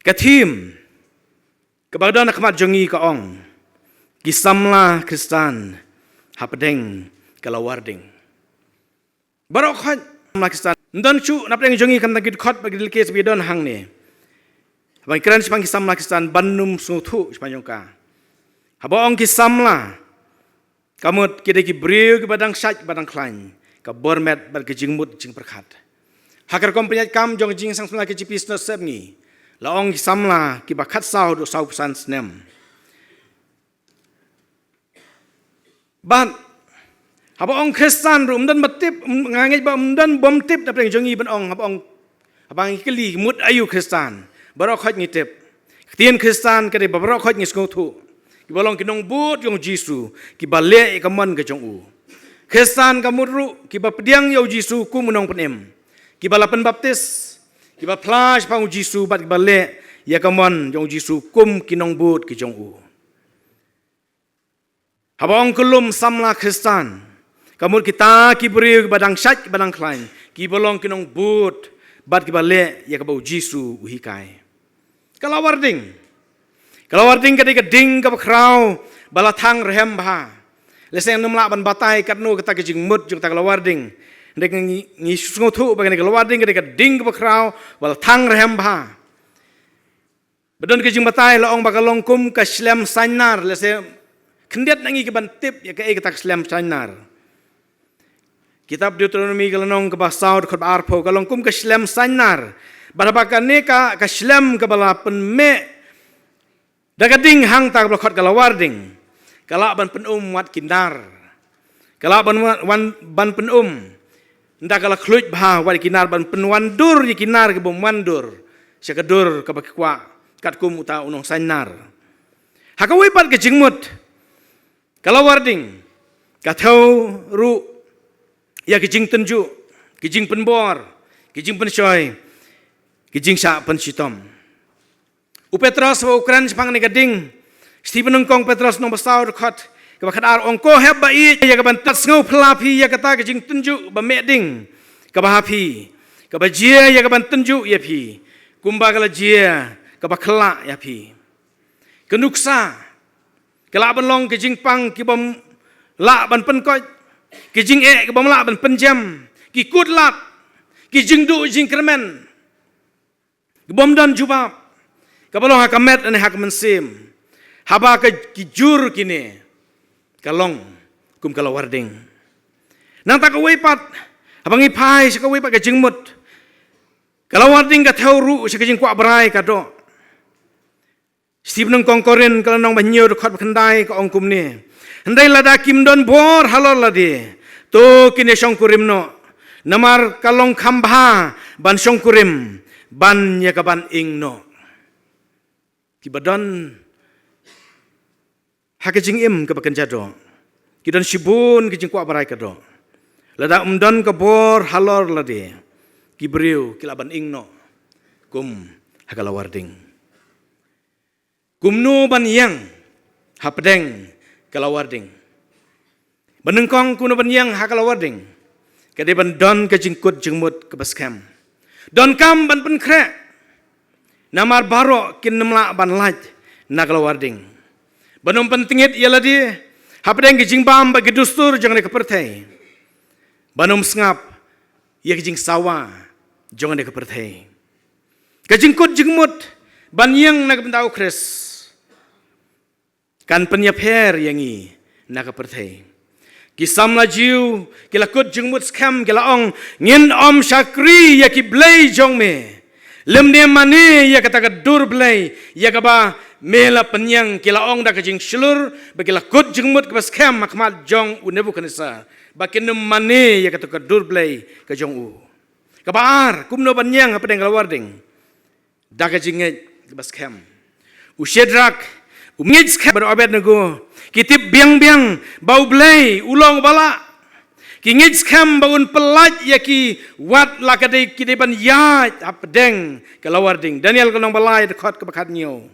Katim. Kebadan akmat jongi ka ong. Kisamla Kristan. Hapdeng kalawarding. Barok khat Pakistan. Ndan chu napdeng jongi kan takit khat bagi dilkes bidon hang ni. Bang kran sepang kisamla Kristan bandum suthu sepanyongka. Haba ong kisamla. Kamut kide ki briu ke badang saj badang klan. Ka bormet bad ke jingmut jing perkhat. Hakar kompenyat kam jong jing sang semla ke cipis no sebni. La ong kisamla ki bakhat sau do sau pesan snem. Ban haba ong Kristan rum dan batip ngangai ba dan bom tip da preng jongi ban ong haba ong abang keli mut ayu Kristan barok khot ngitip tien Kristan kade barok khot ngis ngothu ki bolong kinong but yong Jisu ki bale ka man ka jong u Kristan ka mutru ki ba pediang yo Jisu ku munong penem ki bala pen baptis ki ba flash pa Jisu bat ki bale ya ka man yong Jisu kum kinong but ki jong u Habang kelum samla Kristan. Kamur kita kibri badang syaj badang klain. Kibolong kinong but. Bad kibale ya kabau Jisu uhikai. Kalawarding. Kalawarding ketika ding kabakrau. Balatang rehem baha. Leseng nemlak ban batai katnu kata kejing mut juk tak kalawarding. Dek ngisus ngotu bagian kalawarding ketika ding kabakrau. Balatang rehem baha. Bedon kejing batai laong bakalong kum kaslem sainar. Leseng kendiat nangi ke bantip ya ke ketak slam sanar. Kitab Deuteronomi kalanong ke basau khot arpo kalong kum ke slam sanar. Barabakan ne ka slam ke bala pen me. Dagading hang tak khot kalawarding. Kala ban pen wat kindar. Kala ban pen ndak kala khluj bah wat kinar ban pen wandur ye kinar ke bom wandur. Sekadur ke bakwa kat kum uta unong sanar. Hakawi pat ke jingmut. Kalawarding, katau ru, ya kijing tenju, kijing penbor, kijing penshoy, kijing sa pensitom. Upetros wa Ukran sepang negading, Stephen Ngkong Petros nong basau rekot, kabakat ar ongko heb bai, ya kaban tat ngau pelapi ya kata kijing tenju bameding, kabahapi, kabajia ya kaban tenju ya pi, kumba kalajia, kabakla ya pi, kenuksa. Kelak ban long kijing pang ki bom la ban pen koi kijing ki bom la ban pen jam ki kut lat kijing du jing kermen ki bom dan jubab ka balong hakamet ane hak mensim haba ka kijur kini kalong kum kalawarding nang tak wei pat abang ipai sa ka wei pat kijing mut kalawarding ka thau sa kijing kwa brai ka do Steve nang kongkorin kalau nang banyo dekat kendai ke ongkum ni. Hendai lada kim don bor halal ladi. To kini songkurim no. Namar kalong kambha ban songkurim ban ya kaban ing no. Kibadan hakijing im ke bakan jado. Kidan sibun kijing kwa barai kado. Lada umdan ke bor halal ladi. Kibriu kilaban ing no. Kum hakalawarding. Kumnu ban yang hapdeng kalawarding. Benengkong kuno ban yang hakalawarding. Kade ban don ke jingkut jengmut ke baskem. Don kam ban pen krek. Namar baro kin nemla ban laj na kalawarding. Banom pentingit ialah di hapdeng ke jingbam bagi dustur jangan ke pertai. Banom sengap ia ke jing sawa jangan ke pertai. Ke jingkut jengmut ban yang na ke bentau kres. Kan penyapher yang i nak perthai. Kisam lajiu kila kut jengmut skam kila ong ngin om syakri ya ki blai jong me. Lem dia mani ya kata kedur belai ya kaba mela penyang kila ong da kajing shlur bakila kut jengmut kebas kem makmat jong u Nebukadnezar bakin mani ya kata kedur belai ke jong u kabar kumno penyang apa deng kalawarding da kajing kebas kem u Shedrak u ngej kem ber Abednego kitip biang-biang bau belai ulong bala ki ngej kam baun pelaj ya ki wat la kadai ki deban ya apdeng kalawarding Daniel kanong balai dekat ke bakat nyo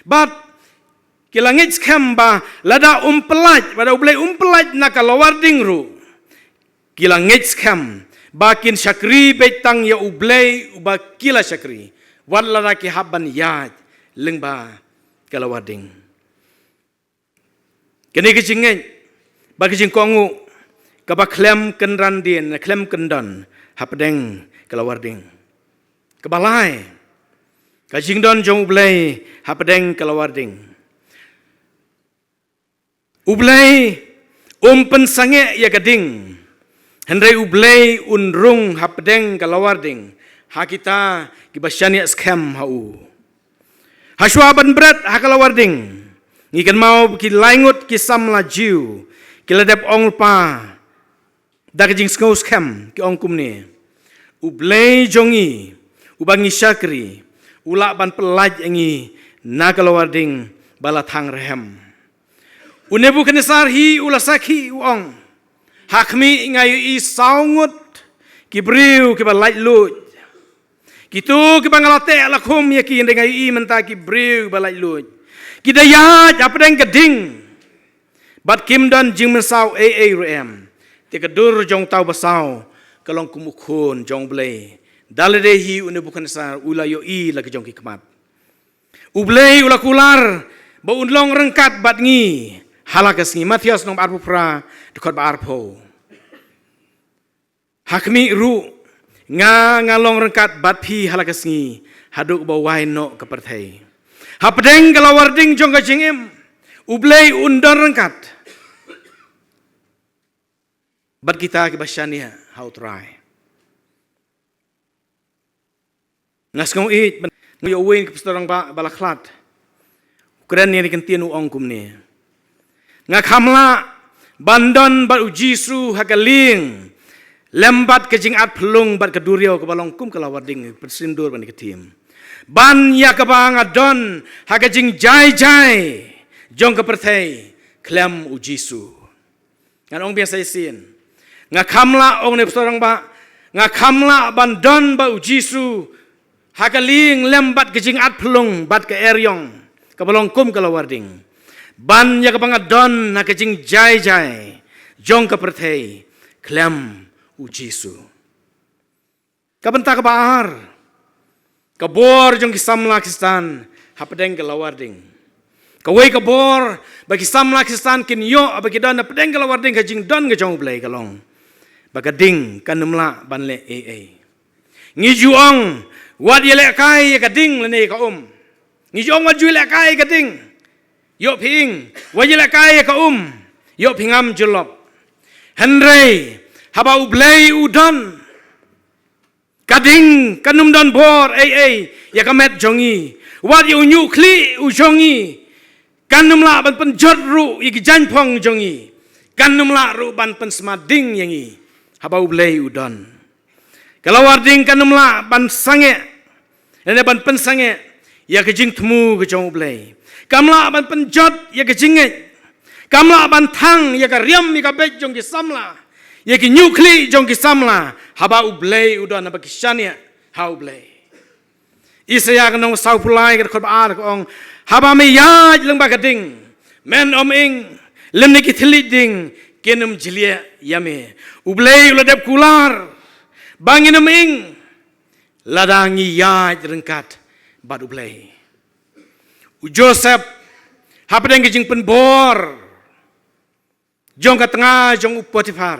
but ki la ngej kam ba lada pelaj pada ublai pelaj na kalawarding ru ki la ngej kam bakin syakri betang ya ublai uba kila syakri wat lada ki haban ya lengba kalawarding kene kecingeng bagi jingkongu kaba klem kenran din klem kendon hapdeng kalawarding kabalai kajing don jong ublai hapdeng kalawarding ublai pensange ya gading hendrai ublai unrung hapdeng kalawarding hakita kibasyani scam hau haswaban berat hakalawarding ngikan mau ki laingut ki samla jiu kiladap ong pa dakjing skos kam ki ong kumni ublei jongi ubangi syakri ulak ban pelaj angi nakalawarding balathang rehem Nebukadnezar hi ulasaki uong hakmi ngai i saungut kibriu ki balaj lut kitu ki bangalate lakum ya ki ngai i menta kibriu balaj lut kidaya apdeng geding bat kim don jing mesau rem te kedur jong tau basau kalong kumukun jong blei daledehi Nebukadnezar ula yo i lagi jong kikmat ublei ula kular ba unlong rengkat bat ngi halakas ngi Matius nom arpupra dekot ba arpo hakmi ru ngalong rengkat bat pi halakas ngi haduk ba waino keperthai hapdeng kalawarding jong kajingim ublei undar rengkat bat kita kibasyania how try ngas ngong it yo win kepstorang balaklat keren ni kentian uong kumni ngakamla bandon bat ujisru hakaling lembat kejing at pelung bat keduriau kebalong kum kalawarding persindur ban ketim ban ya kabang adon hakajing jai jong keperthai klem ujisu ngan ong biasa isin ngakamla ong ne sorang ba ngakamla bandon ba ujisu hakaling lembat kejing at pelung bat ke eryong kebalong kum kalawarding ban ya kabang adon hakajing jai jong keperthai klem ujisu kabenta kabar kabor jong kisamla kistan hapdeng kalawarding kawai kabor bagi samla kistan kin yo bagi don hapdeng kalawarding kajing don ke jong blai kalong bagading kanumla banle ngijuong wad yele kai kading lene ka ngijuong wad yele kai kading yo ping wad yele kai ka yo pingam julop henrei haba ublei udon kading kanum don bor ya kamet jongi wad yu nyukli u jongi kanum la ban penjot ru iki janpong jongi kanum la ru ban pen smading yangi haba ublei udon kalawarding kanum la ban sange nene ban pen sange ya kejing temu ke jong ublei kamla ban penjot ya kejinge kamla ban thang ya ka riam mi ka bet jong ki samla ya ki nyukli jong ki samla haba ublei udon haba kishania ha ublei isaya kanong sau pulai ke khot ba ong haba me ya leng ba kading men om ing lem ni ki thiliding kenum jilia yame ublei uladep kular bangin om ing ladangi ya rengkat bad ublei Joseph hapdeng kijing penbor jong ka tengah jong Potifar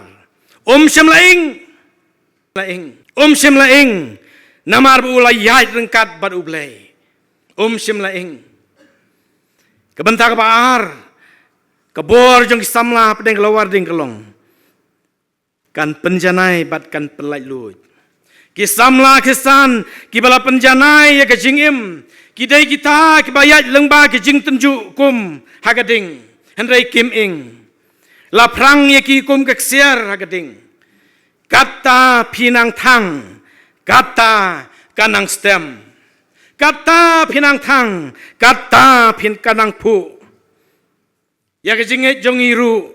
sem laing namar bu ulai ya rengkat bad ublei sem laing kebentar kebaar kebor jong kisamla hapdeng kelawar ding kelong kan penjanai bat kan pelai lut Kisamla kisan kibala penjanai ya kejingim kidai kita kibayat lengba kejing tenju kum hagading Henry Kim Ing la prang ya ki kum keksiar hagading kata pinang tang kata kanang stem kata pinang tang kata pin kanang pu ya kejinget jongiru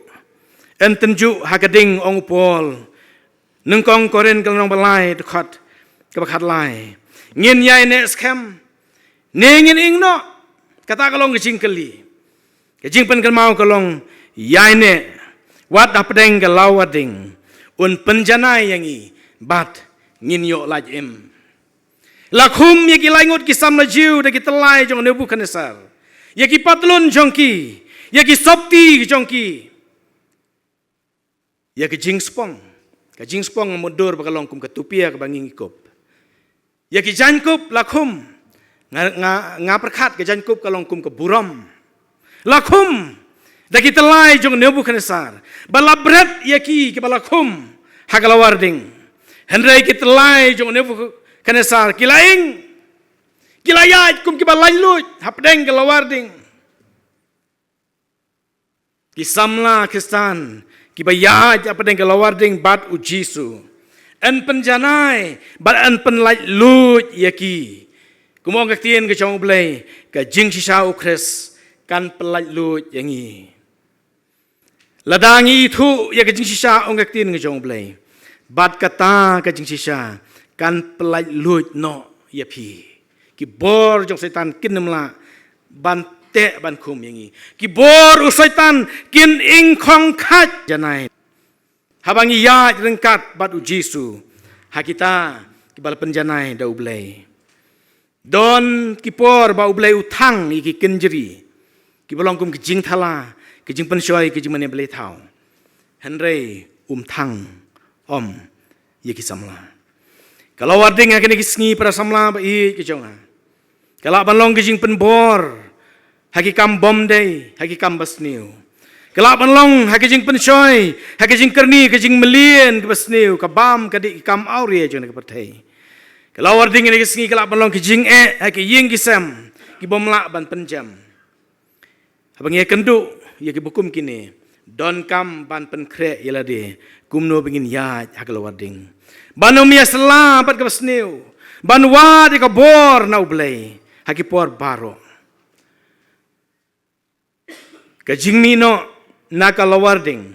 en tenju hagading ong pol nengkong koren kalong balai dekat kebakat lai ngin yai ne scam nengin ing no kata kalong kejing keli kejing pen mau kalong yai ne wat apdeng galawading un penjanai yangi bat ngin yo laj im lakhum yaki laingot kisam lajiu de kitelai jong Nebukadnesar yaki patlun jongki yaki sopti jongki yaki jing spong kajing spong mundur bakalong kum ketupia ke banging ikop. Ya ki jankup lakum nga perkat ke jankup kalong kum ke buram. Lakum da kita lai jong Nebukadnesar. Balabret ya ki ke balakum hagalawarding. Henry kita lai jong Nebukadnesar kilaing kilayat kum ke balaylut hapdeng galawarding. Kisamla kistan kibayat apa dengan kelawarding bat ujisu en penjanai bat en penlait lut yaki kumong kaktien ke chong blai ke jing sisa ukres kan pelait lut yangi ladangi thu ya ke jing sisa ong kaktien ke chong blai bat kata ke jing sisa kan pelait lut no yapi ki bor jong setan kinamla ban te ban kum yangi kibor usaitan kin ing khong khat janai habangi ya rengkat bat ujisu hakita kibal penjanai da ublai don kipor ba ublai utang iki kenjeri kibolong kum kijing thala kijing pensoi kijing mane blai thau henry thang om yeki samla kalau warding akan kisngi para samla ba i kijonga kalau balong kijing penbor hakikam bom day, hakikam basniu. Kelapan long, hakijing pensoi, hakijing kerni, hakijing melien ke basniu, kabam kadik kam auria jona ke pertai. Kelawar dingin ke sengi kelapan long kijing hakijing kisam, kibom lak ban penjam. Abang ia kenduk, ia kibukum kini. Don kam ban penkrek ialah dia, kumno bingin yaj hakelawar ding. Banu mia selamat ke basniu, banwa di kabor na ublay, hakipor baro. Kajing mino nakalawarding.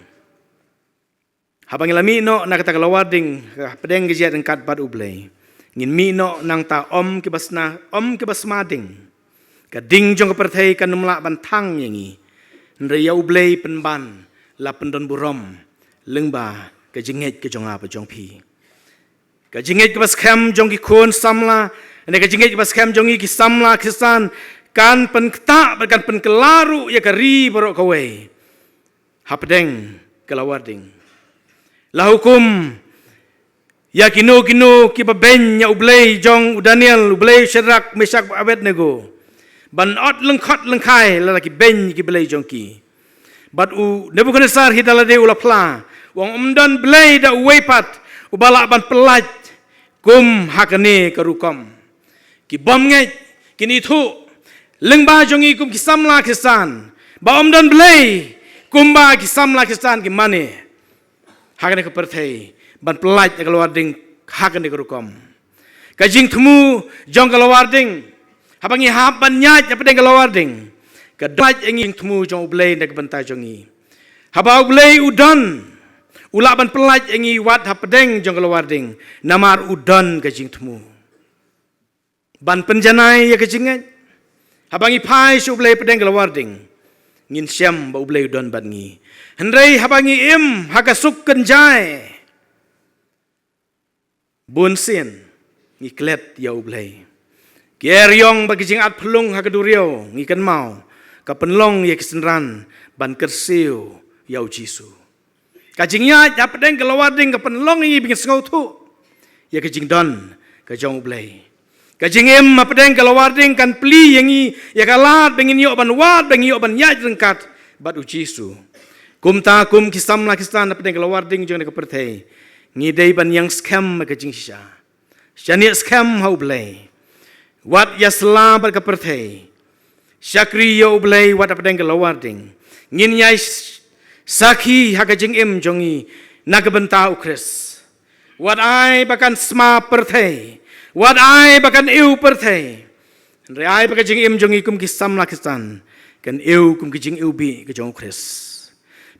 Habang ilami no nakatalawarding pedeng gejiat engkat bad ublay. Ngin mino nang ta om kibasmading. Kading jong kepertai kan numlak bantang yangi. Nraya ublay penban la pendon burom lengba kajinget ke jong apa jong pi. Kajinget kibas kem jong ki kun samla, ane kajinget kibas kem jong ki samla kisan kan penkta kan penkelaru ya kari borok kawe hapdeng kelawarding la hukum ya kino kibaben ya ublay jong Daniel ublay Shadrach Meshach Abednego ban ot lengkot lengkai la ki ben ki blay jong ki bat u Nebukadnesar hidalade ulapla wong umdan blay da uwepat ubala ban pelat kum hakane karukom ki bom ngai kini thu lengba jongi kum kisamla kisan ba omdan blay kumba kisamla kisan ki mane hakane ke perthai ban pelaj keluar ding hakane ke rukom kajing temu jong keluar ding habangi hap ban nyaj apa ding keluar ding kedaj enging temu jong blay nek bentai jongi haba blay udan ulak ban pelaj engi wat hap ding jong keluar ding namar udan kajing temu ban penjanai ya kajingat habangi pai sublay pedeng kelawarding ngin syam ba ublay don badngi henrei habangi im hakasuk kenjai bunsin ngiklet ya ublay geryong bagi jing at pelung hakaduriau ngikan mau kapenlong ya kisenran ban kersiu ya ujisu kajingnya ya pedeng kelawarding kapenlong i bingin sengautu ya kajing don kajong ublay kajingem apedeng kalawarding kan pli yangi ya kalat bengin yo ban wat bengin yo ban yaj rengkat bat ujisu kum kisam la kistan apedeng kalawarding jong ne kepertai ngidei ban yang scam kajing sisa Shani scam hau blay. Wat yasla berkepertei. Syakri yo blay wat apa deng kelawarding. Ngin yai sakhi hakajing im jongi nagabenta ukres. Wat ai bakan sma pertei. Wat ai bakan iu pertei. Re ai bakajing im jongi kum kisam lakistan. Kan iu kum kijing iu bi ke jong ukres.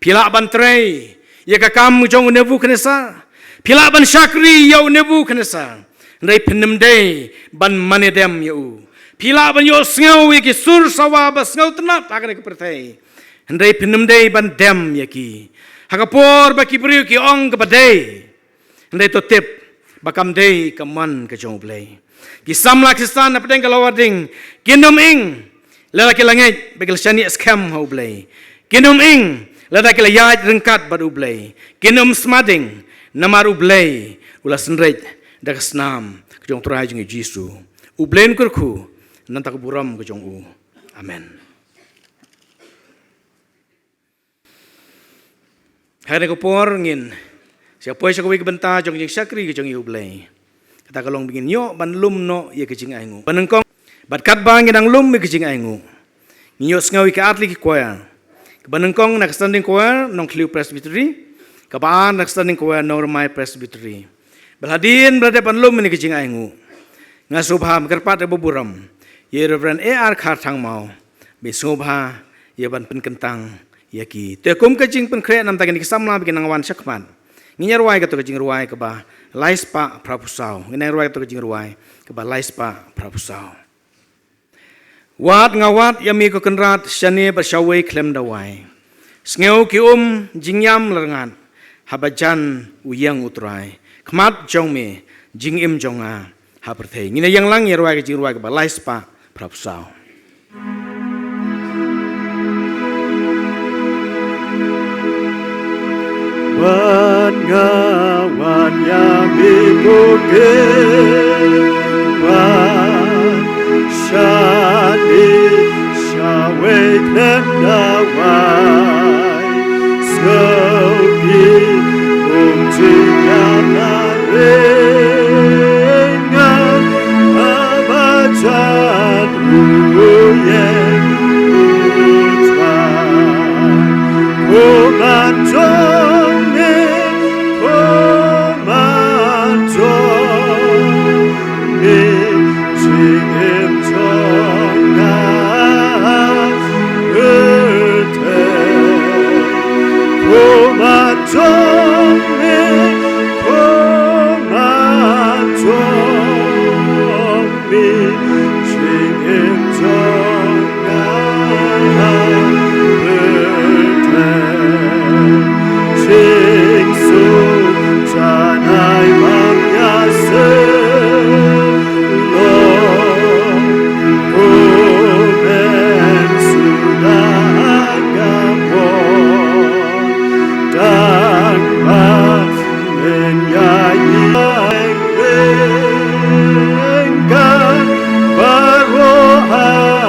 Pila bantrei. Ya kakam jong nevu kenesa. Pila ban syakri yo nevu kenesa. Re penem day ban manedem yo. Pila ban yo sngau yaki sur sawa bas ngau tenat akan ke pertei. Hendai penem day ban dem yaki. Hakapor baki beriu ki ong ke badai. Hendai totip bakam day kaman ke jong play. Ki samla kistan apa deng kalawarding. Kinum ing lelaki langit bagil shani scam hau play. Kinum ing lelaki layaj rengkat badu play. Kinum smading namaru play ulas nreit dagas nam ke jong turai jong Jisu. Ublen kurku nantak buram ke jong u. Amen. Hari ko por ngin. Siya po siya kuwi kebenta jong jing syakri ke jong iublay. Kata kalong bingin yo ban lum no ye ke jing aingu. Panengkong bat kat bang ngin ang lum ke jing aingu. Ngiyos ngawi ke atli ki kwaya. Kebanengkong nak standing kwaya nong Kliu Presbytery. Kabaan nak standing kwaya nong Ramai Presbytery. Belhadin berada pan lum ni ke jing aingu. Ngasubha kerpat ebo buram. Ye Reverend A.R. Khartang mau. Besubha ye ban penkentang. Yaki tekum kajing penkre nam tagan kisamla bikin angwan syakman. Nginya ruai kata kajing ruai ke ba laispa prapusau. Nginya ruai kata kajing ruai ke ba laispa prapusau. Wat ngawat yami ko kenrat syane bersyawe klem dawai. Sngeu ki jingyam lerengan. Habajan uyang utrai. Kmat jongme jingim jonga hapertei. Nginya yang lang ya ruai kajing ruai ke ba laispa prapusau. Wan ngawan yang ikutin wan syadi syawe klem dawai skoki jingana rengan abajan uyen utrai kumanjong Baroha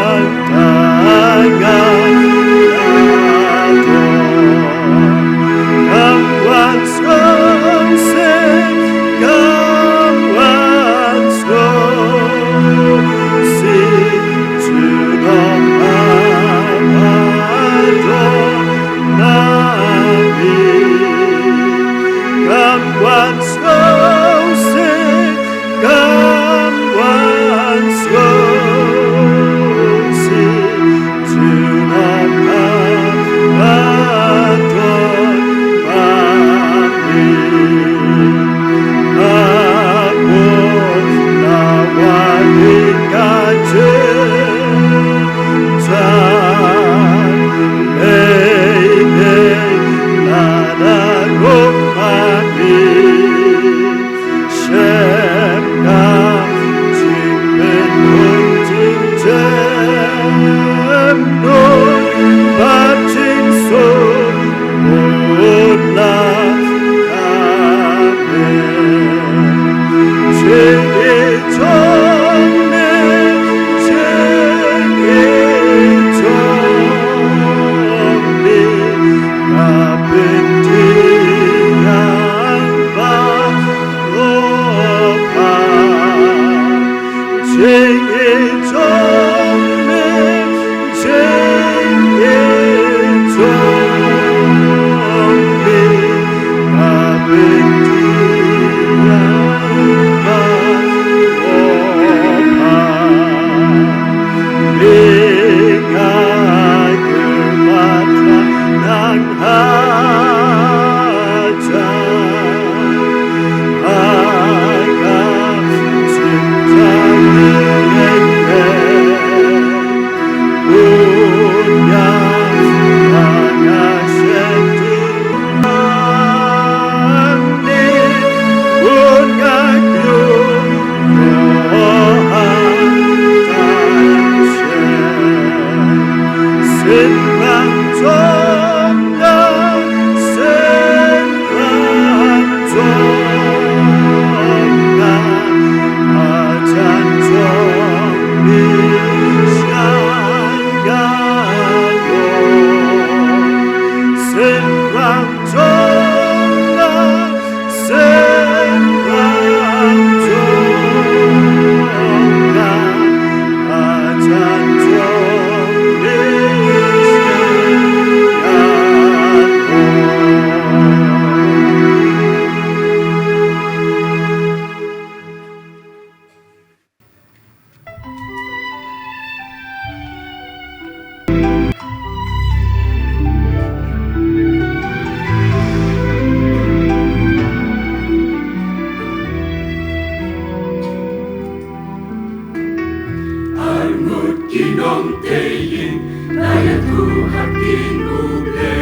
kinong teyin daya Tuhan kinube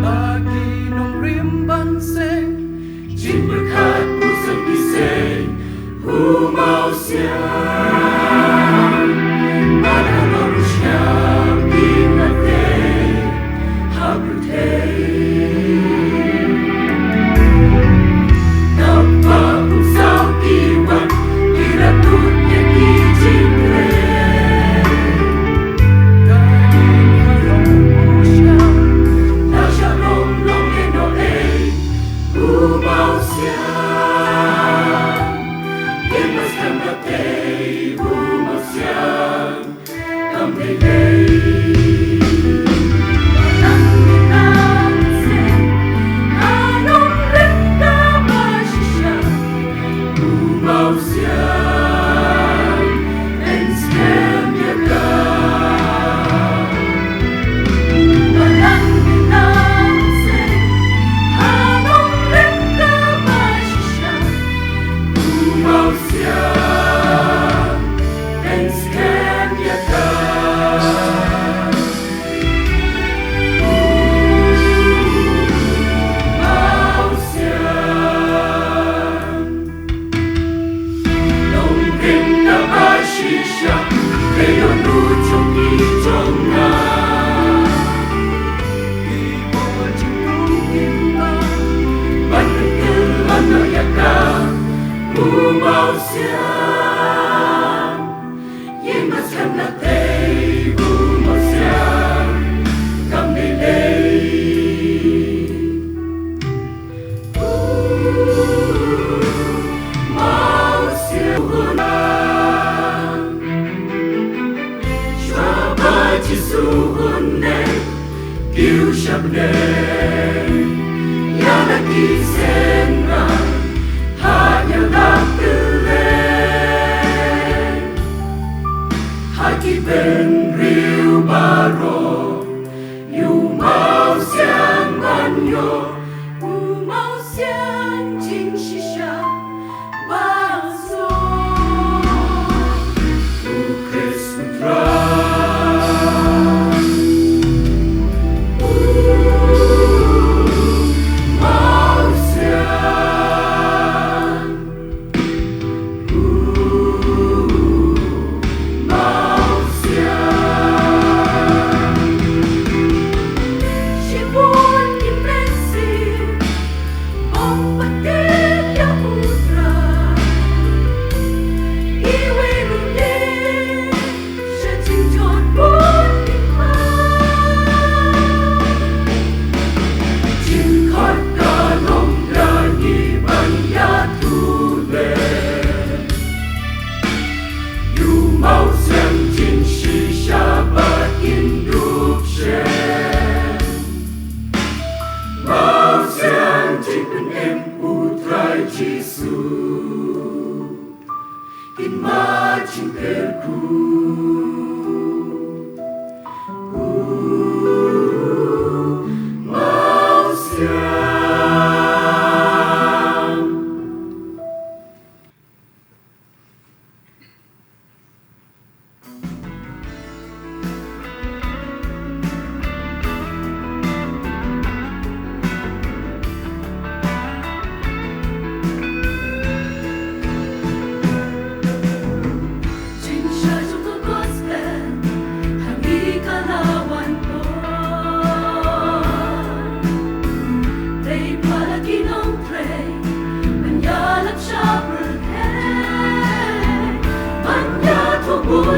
bagi nong rimban seng jin berkat pusat biseng humau siang pada norusnya binate habrute nampak usau kiwan kiratutnya kijinre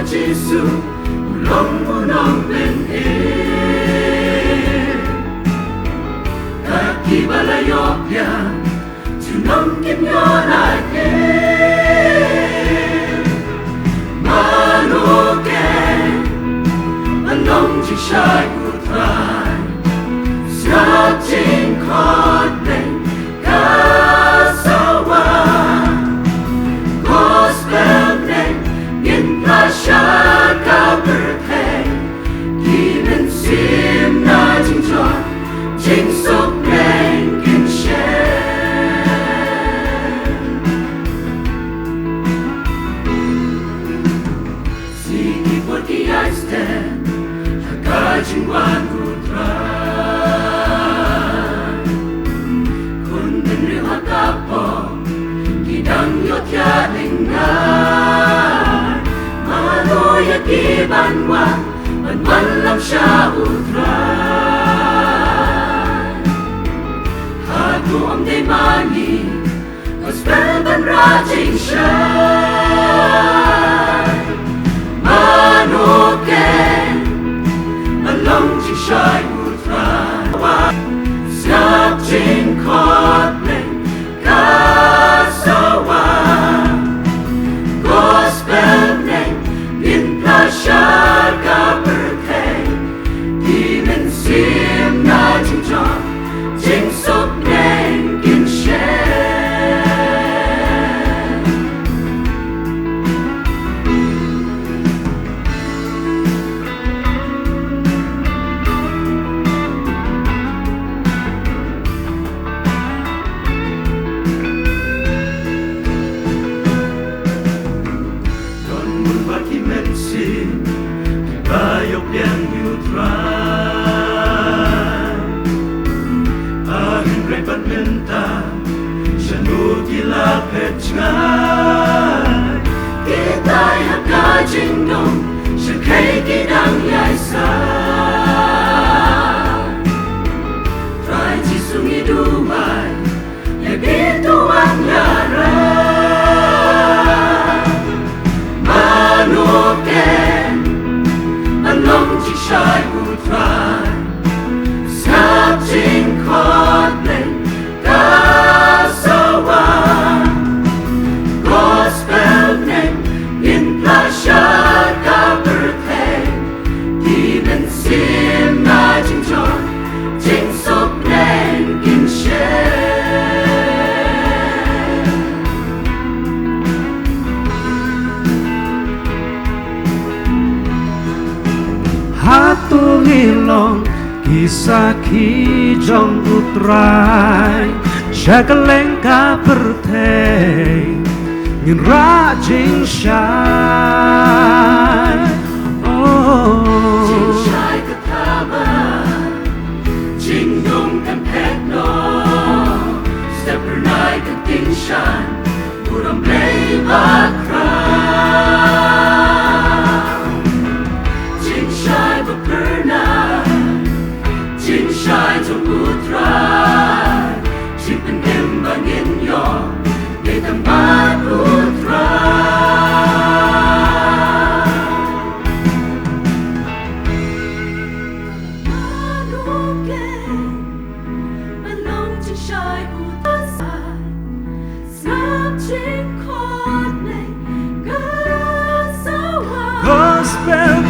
Giêsu lòng unang ben kaki balayok ya tunang kimyon ake manuken anong jishai utray sa tingkod ben kasawa gospel ben Tasha Gaberthe Given Sim Na Jing John Jing Sok Neng Kin Shen banwa man walang siya utray Hago ang daimani gospel ban rajing siya Manuken malong jing siya'y utray Snap jing kotling kasawa Gospel name in Plasha Gabertay Even sim na jing John Jing sok neng in share Bayok yang utray Aking repat menta Siya gilapet ngay Kita'y hagkajing nung Siya kay kinang yaysa Try jisung iduway Yagito ang yaran Manuken Along jing siya'y utray Snap jing kotling kasawa Gospel name in Plasha Gabertay Even sim na jing John Jing sok neng in share Hatung ilong kisah kijong utray Siyagaleng Gabertay Ngin rajing siya'y Jing siya'y kataba Jing dong kan pekno Stepper na'y kating siyan Urang play bakra Jing siya'y baperna Jing siya'y jong utray Jing penembangin yo Ditang bat utray Manuken Manong jing siya'y utasay Snap jing kotling kasawa Gospel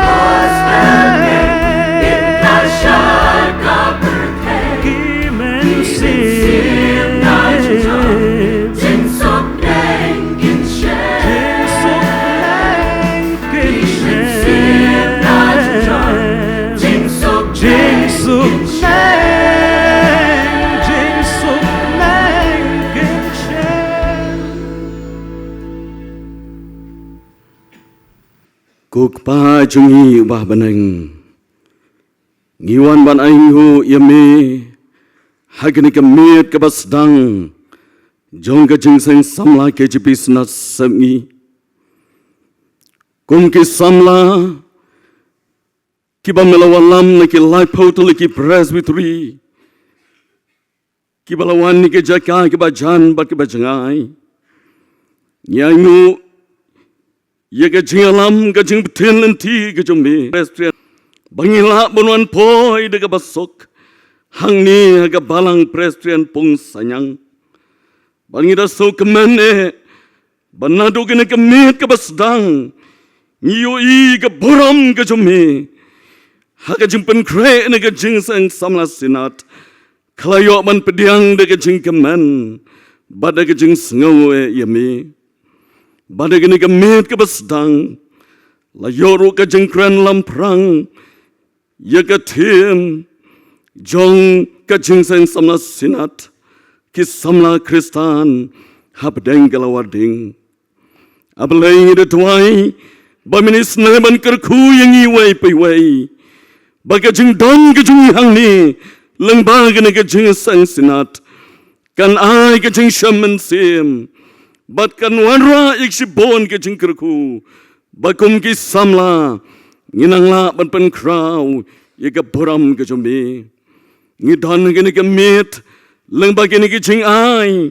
Gospel name in Plasha Gabertay Gimen sim na jing John Jing sok neng in share Even sim na jing John Jing sok neng in Kuk pa jungi ubah baneng Ngiwan ban ainghu yame Hagni kemit kabasdang Jong ka jingseng samla ke jipis na semgi Kung ki samla Kiba melawalam na ki lai potol ki presbytery Kiba lawan ni ke jaka kiba jan bat kiba jangai Nyaingu Ye ka jing alam ka jing betin lenti ka jong me presbyterian Bangila bunuan poi de ka basok Hang ni ka balang presbyterian pung sanyang Bangida so kemene Banado kene kemit ka basdang Ngiyo i ka boram ka jong me Haka jing penkre ne ka jing sang samla sinat Kalayo man pediang de ka jing kemen Bada ka jing sengawe ye me Bada gini kemit ke basdang Layoru ka jengkren lamprang Ya ka tim Jong ka jingseng samla sinat Ki samla kristan Habdeng galawarding Abalay ida tuway Baminis nalaman kerku yang iway payway Baga jeng don ka jeng hang ni Langbaga na ka jeng sang sinat Kan ay ka jeng shaman sim Bat kan wanra iksibon ke jingkerku bakum ki samla nginang la ban pen kraw ye ka boram ke jombe ngi dan ke ni ke mit leng ba ke ni ke jing ai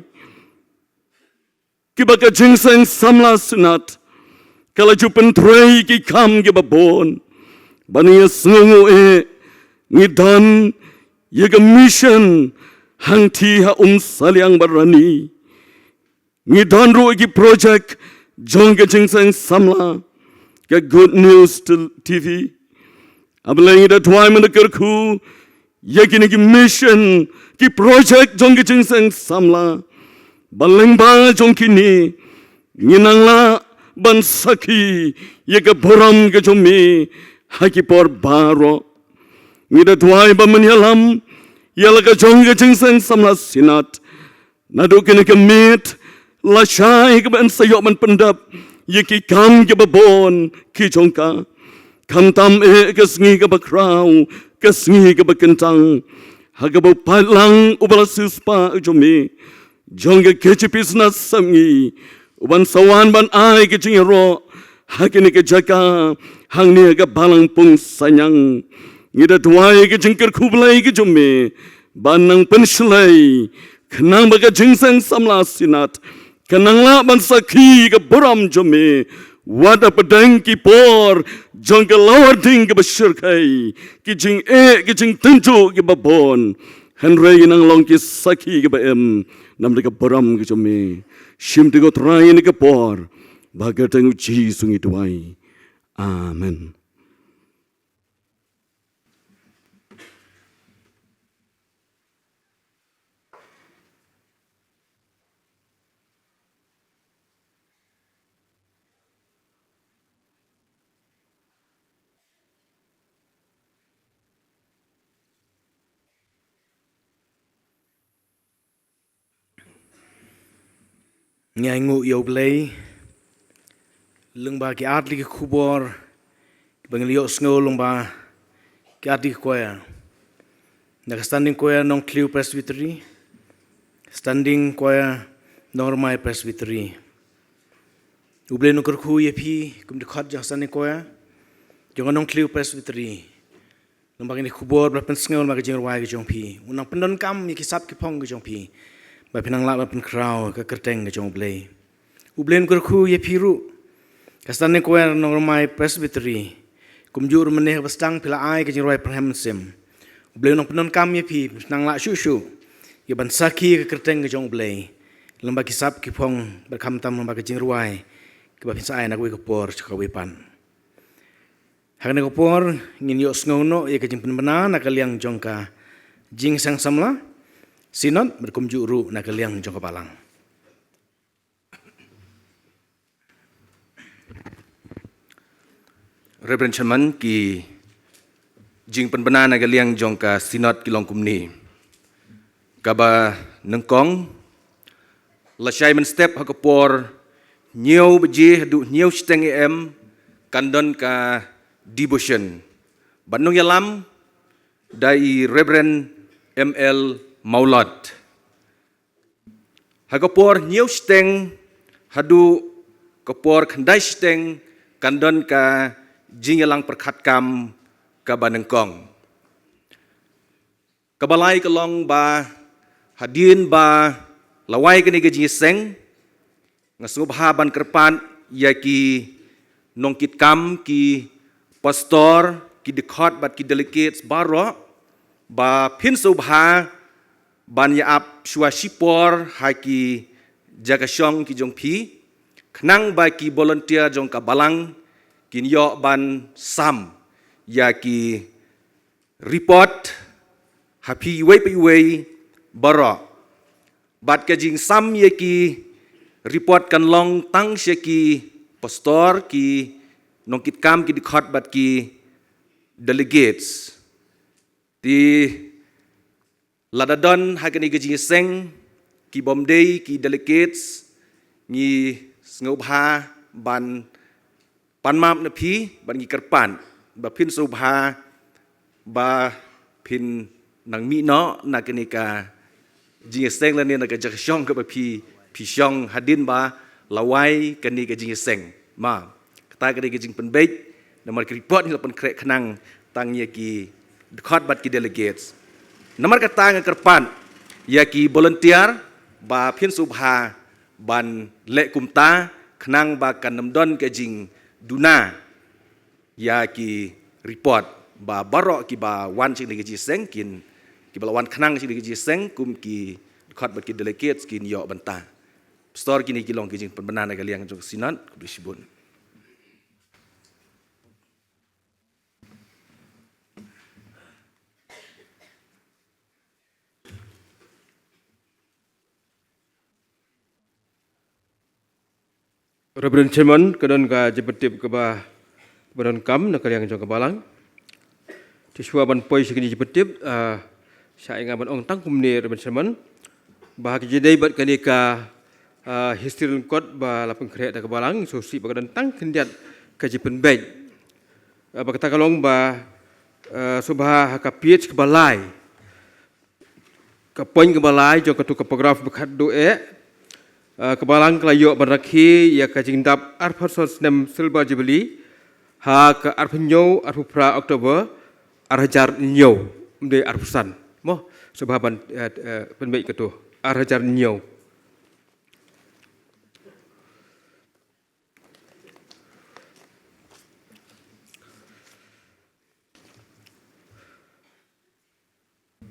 ki ba ka jing sang samla sunat kala ju pen trei ki kam ke babon bani sungu e ngi dan ye ka mission hang ti ha salyang barani ngi dan ro ki project jong ke jing sang samla ke good news to TV abalai da twai man kar khu ye ki ni ki mission ki project jong ke jing sang samla baleng ba jong ki ni nginang la ban sakhi ye ka boram ke jomi ha ki por baro ngi da twai ba man yalam yala ka jong ke jing sang samla sinat na do ke ni ke mit la shai ke ban sayok man pendap ye ki kam ke babon ki jongka kam tam e ke sngi ke bakrau ke sngi ke bakentang ha ke palang ubala suspa jomi jong ke chipisna samgi uban sawan ban ai ke jingro ha ke ni ke jaka hang ni ke balang pung sanyang ngida tuai ke jingker kublai ke jomi banang penslai kenang baga jingsang samla sinat kenang la ban sakhi ke boram jome wada pedang ki por jong ke lawar ding ke besyir kai ki jing e ki jing tentu ke babon henrei nang long ki sakhi ke baem nam de ke boram ke jome shim de go trai ni ke por baga teng ji sungi tuai amen. Nyai ngu yo blay lung ba ki atli ki kubor bang liyo snow lung ba ki atli ki koya naka standing koya nong Clio Presbytery standing koya nong Ramai Presbytery ublay nung kerku ye pi kum di khot jang standing koya jong nong Clio Presbytery lung ba ki kubor ba pen snow ma ki jing rwai ki jong pi unang pendon kam ye ki sap ki pong ki jong pi ba pinang la ba pen kraw ka kerteng ke jong blay ublen kerku ye piru kastan ko er nong Ramai Presbytery kumjur meneh bastang pila ai ke jing roi perhem sim ublen nong penon kam ye pi nang la shu shu ye ban saki ke kerteng ke jong blay lomba kisap ki phong berkam tam lomba ke jing roi ke ba pinsa ai nak we ke por ka we pan hakne ko por ngin yo sngono ye ke jing penbena nak liang jong ka jing sang samla Sinot berkumjuru nak liang jong kepalang. Reverend Chairman ki jing penbena nak liang jong ka sinot ki long kumni. Kaba nengkong la shai men step ha kapor nhiều beji du nhiều steng em kandon ka devotion. Banung yalam dai Reverend ML Maulad. Hagapor nhiều steng hadu kapor khandai steng kandon ka jingelang perkhat kam ka banengkong. Kabalai kalong ba hadin ba lawai kini gaji seng ngasubha ban kerpan yaki nongkit kam ki pastor ki dekhot bat ki delegates baro ba phin subha ban yaap shua shipor haki jagasyong ki jong pi khnang ba ki volunteer jong ka balang kin yo ban sam ya ki report happy way baro bat ka jing sam ye ki report kan long tang she ki pastor ki nongkit kam ki dikhot bat ki delegates ti ladadon hagani gaji seng ki bomdei ki delegates ni ngobha ban panmap na phi ban gi kerpan ba phin subha ba phin nang mi no na kenika ji seng la ne na ka jakshong ka ba phi shong hadin ba lawai kani ka ji seng ma kata kali kijing penbaik nomor report ni lapan krek kenang tangnya ki dekat bat ki delegates nomor kata ngekerpan ya ki volunteer ba phiên subha ban lệ kumta kenang ba kan namdon kijing duna ya ki report ba barok ki ba wan sing lagi seng kin ki ba wan kenang sing lagi seng kum ki dekat bat ki delegates kin yo banta Pastor kini kilong kijing penbenar kalian jong sinan kubisibun. Reverend Chairman, kadon ka jepetip ke ba badan kam nak yang jong kebalang. Tisua ban poi sekini jepetip saya ingat ban ong tangkum ni Reverend Chairman. Bahagi jadi bat kani ka history code ba lapang krek da kebalang susi ba kadon tang kendiat ka jipen bed. Ba kata kalong ba subha ka PH ke balai. Ka poin ke balai jong ka tu ka paragraf bekat doe kebalang kelayo berakhi ya kajing dap arpasos nem silba jibeli ha ke arpenyo arpupra Oktober arhajar nyo mde arpusan mo sebaban penbaik ketu arhajar nyo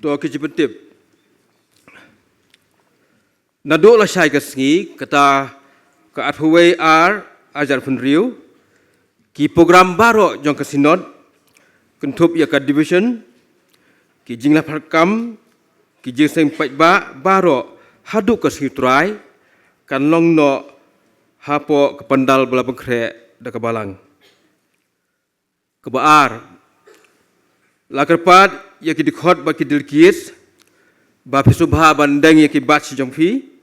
to kijibentip Nado la syai kesngi kata ke Arhuwei ajar penriu ki program baru jong ke sinod kentup ya ka division ki jinglah perkam ki jing seng ba baru hadu ke siturai kan long no hapo ke pendal bela pengkre da ke balang ke baar la kerpat ya ki dikhot ba ki dilkis ba pisubha bandeng ya ki bat si jongfi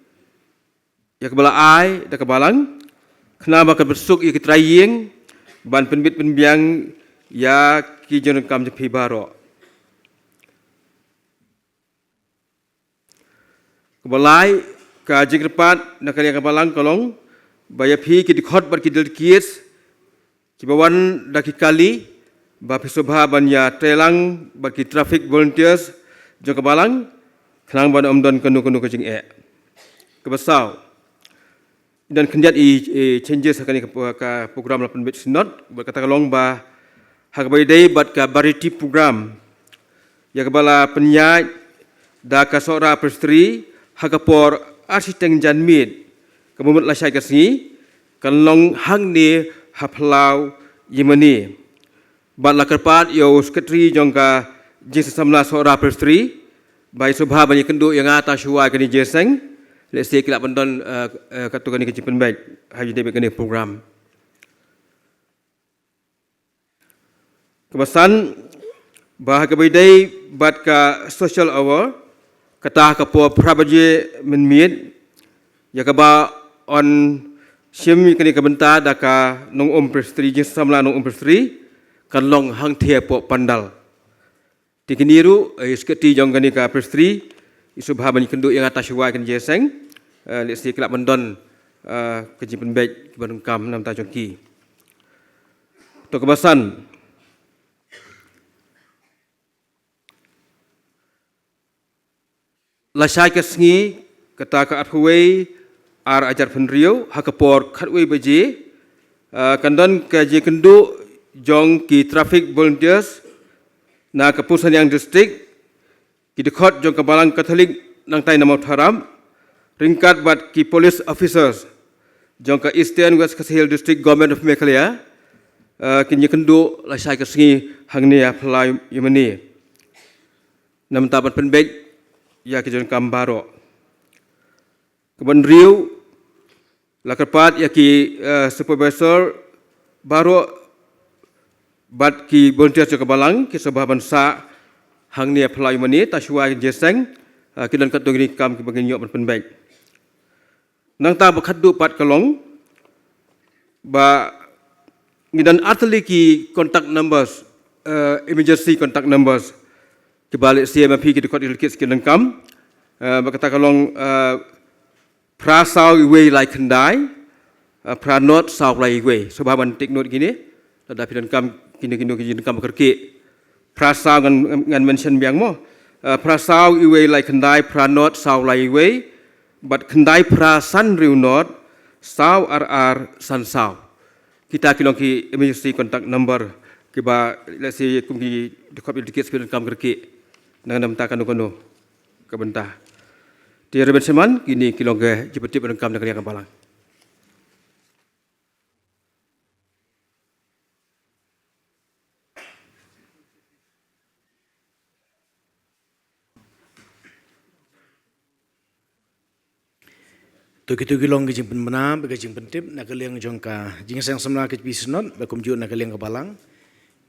ya kebala ai da kebalang kenapa ke besuk ya kitraying ban penbit penbiang ya ki jeneng kam jepi baro kebalai ka jigrepat nak ya kebalang kolong baya phi ki dikhot bar ki dil kies ki bawan da ki kali ba pisubha ban ya telang bar ki traffic volunteers jo kebalang kenang ban omdon kenu ke jing kebasau dan kendiat changes akan ke program 8 bit sinod berkata kalong ba hakabai dai bat ka bariti program ya kebala penyat da ka sora prestri hakapor arsitek janmit kemumut la syai kasni kalong hang ni haplau yemani bat la kerpat yo sekretari jongka jing sesamla sora prestri bai subha bani kendu yang ata syuai kani jeseng let's say kilap bandon katukan ni kecipen baik haji debek ni program kebasan bah kebaidai bat ka social hour kata ka po prabaje menmiet ya ka ba on sim kini kebenta da ka nong prestri jing samla nong prestri kan long hang thia po pandal tikiniru sketi jong kani ka prestri isu bahaban kendu yang atas syuai kan jeseng let's say kelak mendon kejipen baik barengkam nam ta jongki to kebasan la syai kesngi kata ka Arhuwei ajar penriu hakapor khatwei beji kandon ke je kendu jong ki traffic volunteers na keputusan yang distrik ki dekhot jong kebalang Katolik nang tai namau tharam ringkat bat ki police officers jong ka Eastern West Kashil District Government of Meghalaya kini kendu la syai kesngi hangni apply yemani nam taban penbek ya ki jong kambaro keban riu la kerpat ya ki supervisor baru bat ki volunteer jong kebalang ki sebahaban sa hang ni apply mani tashuai jeseng kidan kat dogri kam ki bagin yok penbaik nang ta bakhaddu pat kalong ba ngidan atli ki contact numbers emergency contact numbers ki balik CMP ki dekot ilkit kidan kam bakata kalong prasau way like kendai พระนอตสาวไลเวสบาบันติกโนดกินี่ระดับพิธีกรรมกินกรรมkerkiพระสาวงานเมนชั่นเบียงโมพระสาวอีเวไลคันได้พระนอตสาวไลเวบัดคันได้พระสันริวนอตสาวสันสาวkita kilong ki emergency contact number kiba let's say kumki dekap dikit sepuluh kam kerki nang nam ta kanu ke bentah di reben seman kini kilong ke jepeti kam nak yang balang Tuki long ke jing penmena, bagi jing pentip, nak kaliang jongka, jing sang semla ke bisnot, bakum jut nak kaliang kebalang,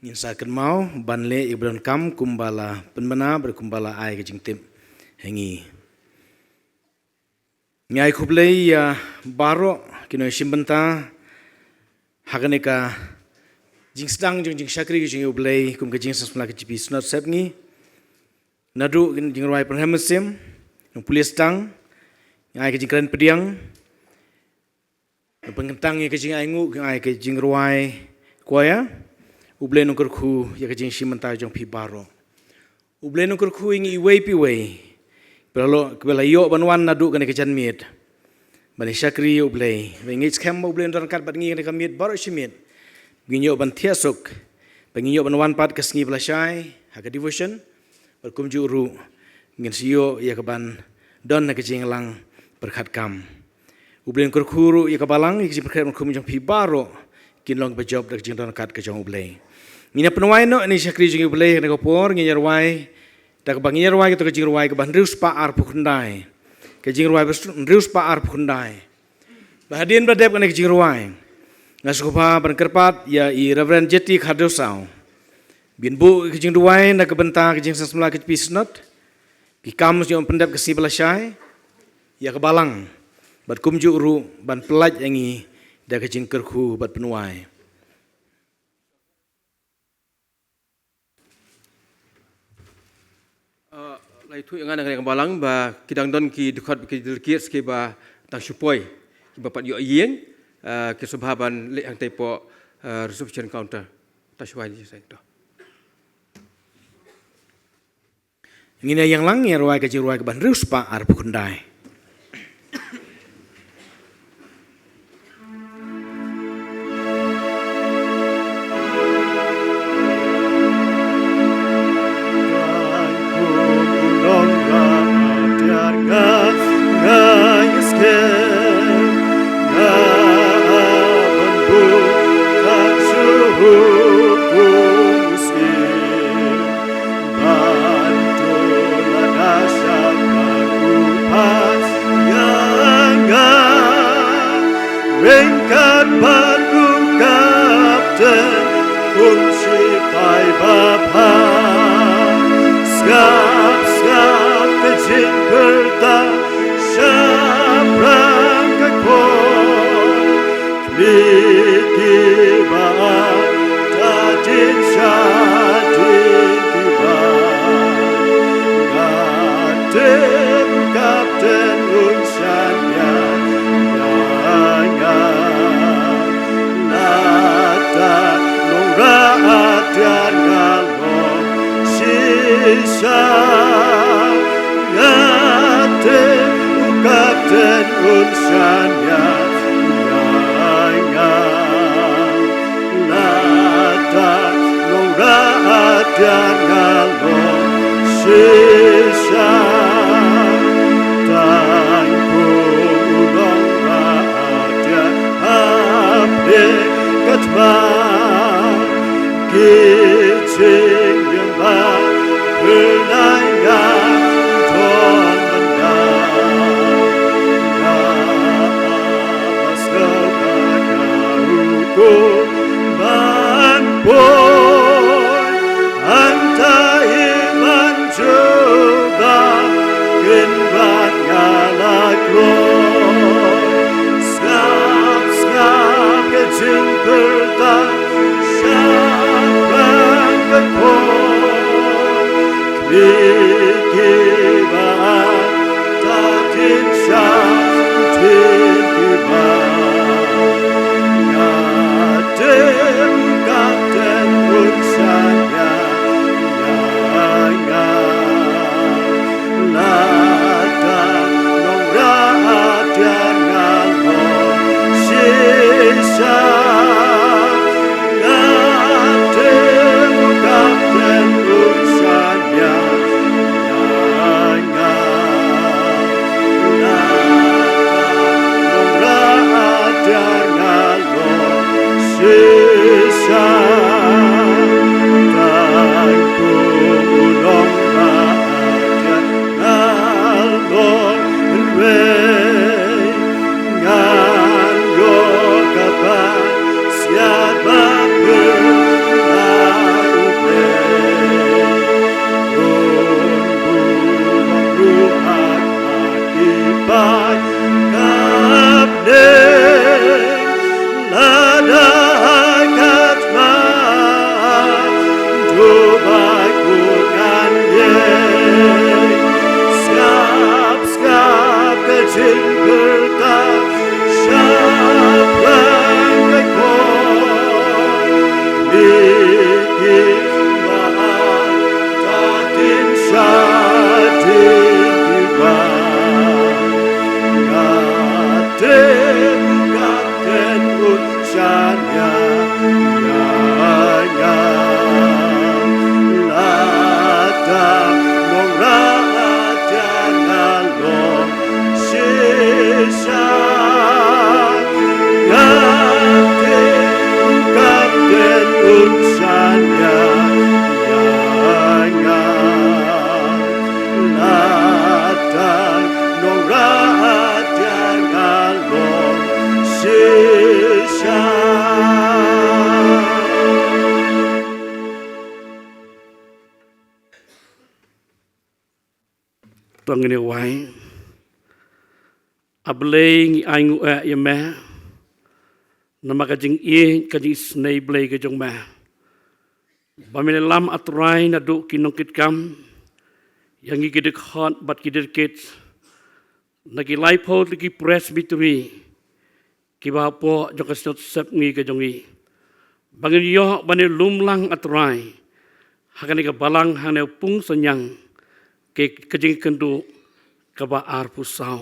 ngin saken mau, banle ibran kam kumbala penmena berkumbala ai ke jing tip, hengi. Nyai kublai ya baro, kino simbenta, haganeka, jing sedang jing syakri ke jing ublai, kum ke jing sang semla ke bisnot sepngi, nadu jing ruai penhemesim, yang pulis tang, yang ai kejing pediang, pengentang yang kejing aingu, yang ai kejing ruai kuaya, ublai nungkur ku yang kejing simenta jong pi baro, ublai nungkur ku ingi iway piway, bela yo banwan nadu kene kejan miet, bani syakri ublai, ingi skem ublai ndoran kat bat ngi kene kamiet baro simit, ingi yo ban tiasuk, ingi yo banwan pat kesngi belasai, haga devotion, berkum juru, ingin siyo ya keban don na kejing lang berkat kam. Ublin kurkuru ia kabalang ia kejing berkat merkum jong pi baro kin long bejob dak jing don kat kejong ublay. Ngina penwai no ni syakri jing ublay ne kopor nginyar wai dak bang nginyar wai to kejing ruai ke ban rius pa ar pukundai. Kejing ruai rius pa ar pukundai. Bahadin bradep ne kejing ruai. Ngasupa ban kerpat ya i reverend jeti khadosau. Bin bu kejing ruai na kebenta kejing sasmla kepisnot. Kikam yang pendap kesi belasai, ya kebalang, bat kumju uru, ban pelaj yangi, dah kejing kerku bat penuai. Lai tu yang ada kebalang, ba kidang don ki dekat ki delkir ski ba tang supoi, ki bapat yo yeng, ki subhaban le ang tepo reception counter, ta supoi di saya tu. Ngina yang lang ya ruai ke ban rius pa ar pukundai. Ringkat baru kapten kunci pai bapa skap kejing berta syabrang kekon kmiki ba tadin syadin kiba ngaten kapten unsyanya dan galon sisa ngate ukapten unsanya yanga nada lora dan galon sisa dan kulong ada abde katma Kicing yang bak berlayar ton bendang Awas kepada hukum ban boy Anta iman coba Genbat ngalak loy Skap kecing bertang Kiba, tatin syah, tin kiba. Tuang ini wai, ableng aingu yamah, nama kajing kajing snei blay kajong mah, bamile lam atrai nadu kinongkit kam, yang gidik hot bat gidik kit, nagi laipo lagi presbytery, kibapo jong kasot sep ngi kajongi, bangin yo bani lumlang atrai, hakani ka balang hane pung senyang. Ke kajing kendu kaba arpusau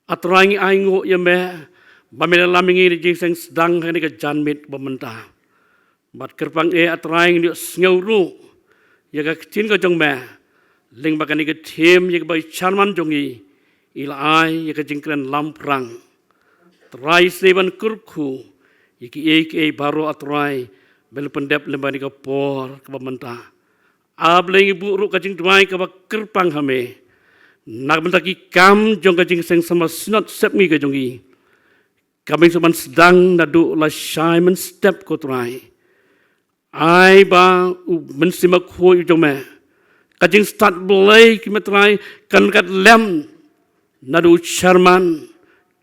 atrangi aingo yame bamela lamingi ni jing sedang hani ka janmit bamenta bat kerpang atrangi ni sngauru ya ka tin ka jong me ling bakani ka thim ya ka bai charman jongi ilai ya ka jingkran lamprang trai seven kurku yiki baro atrai bel pendep lembani ka por ka bamenta Ableng ibu ruk kajing duai kaba kerpang hame. Nak mentaki kam jong kajing seng sama sinot sep mi kajongi. Kami seman sedang nadu la Simon step kotrai. Ai ba mensimak hoi jong me. Kajing start belai kimetrai kan kat lem nadu Sherman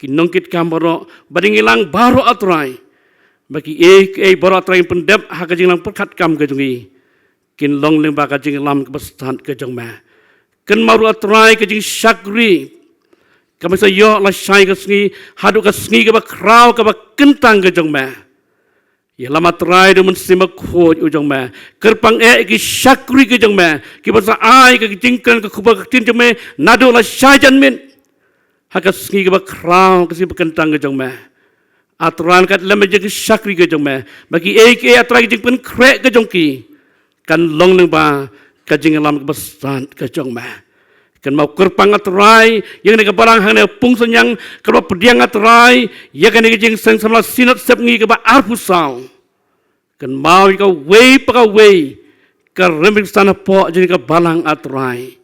kinongkit kambaro bading ilang baru atrai. Bagi baru atrai pendep ha kajing lang perkat kam kajongi. Kin long lemba kajing lam kebestan kejong mah. Ken maru atrai kajing syakri. Kami sayo la syai kesngi hadu kesngi keba krau keba kentang kejong mah. Ya lama atrai demen simak khoj ujong mah. Kerpang ki syakri kejong mah. Ki basa ai ke jingkan ke kubak tin jong mah nadu la syai janmin. Ha kesngi keba krau kesi kentang kejong mah. Atran kat lama jeng syakri kejong mah. Bagi atrai jing pen krek kejong ki. Kan long lengba kajing lam kebesan kejong mah. Kan mau kerpang atrai yang ni kebarang hang pung senyang kalau pediang atrai ya kan ni kajing seng sama sinat sep ngi keba arpusau. Kan mau kau wei pekawei ke rembik sana po jadi kebalang atrai.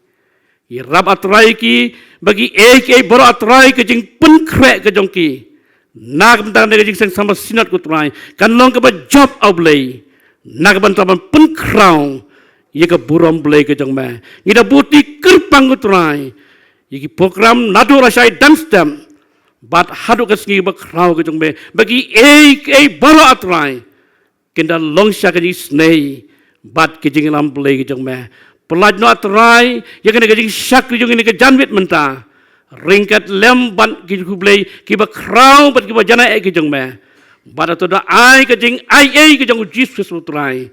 Ya rab atrai ki bagi baru atrai kajing pun krek kejong ki. Nak bentar ni kajing seng sama sinat kutrai kan long keba job ablay. Nak bantaman pun krau, ia ke buram belai ke jong mah. Ida buti kerpang utrai, ia program nadu rasai dan stem, bat hadu ke sengi berkrau ke jong mah. Bagi baru atrai, kenda longsha ke snei, bat ke jing lam belai ke jong mah. Pelaj no atrai, ia kena ke jing syak ke jong ini ke janwit mentah. Ringkat lem bat ke jong belai, ke berkrau bat ke berjana ke jong mah. Pada tu dah ai kajing ai kajang Jesus utrai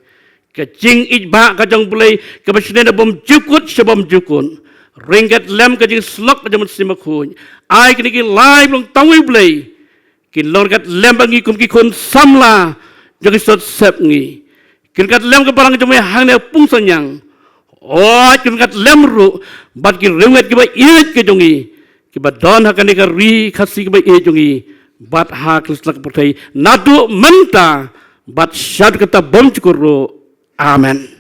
kajing ijba kajang boleh kebesne bom jukut sebom jukun ringkat lem kajing slok kajang simakun ai kini live long tawi boleh kin lorkat lem bangi kum ki kon samla jadi sot sep ngi kin kat lem ke barang jomai hang ne pung sanyang kin kat lem ru bat ki ringat ki ba iet ke jongi ki ba don hakane ka ri khasi ki ba e jongi bat hak lislak pertai nadu menta bat syad kata bom cukuru amen.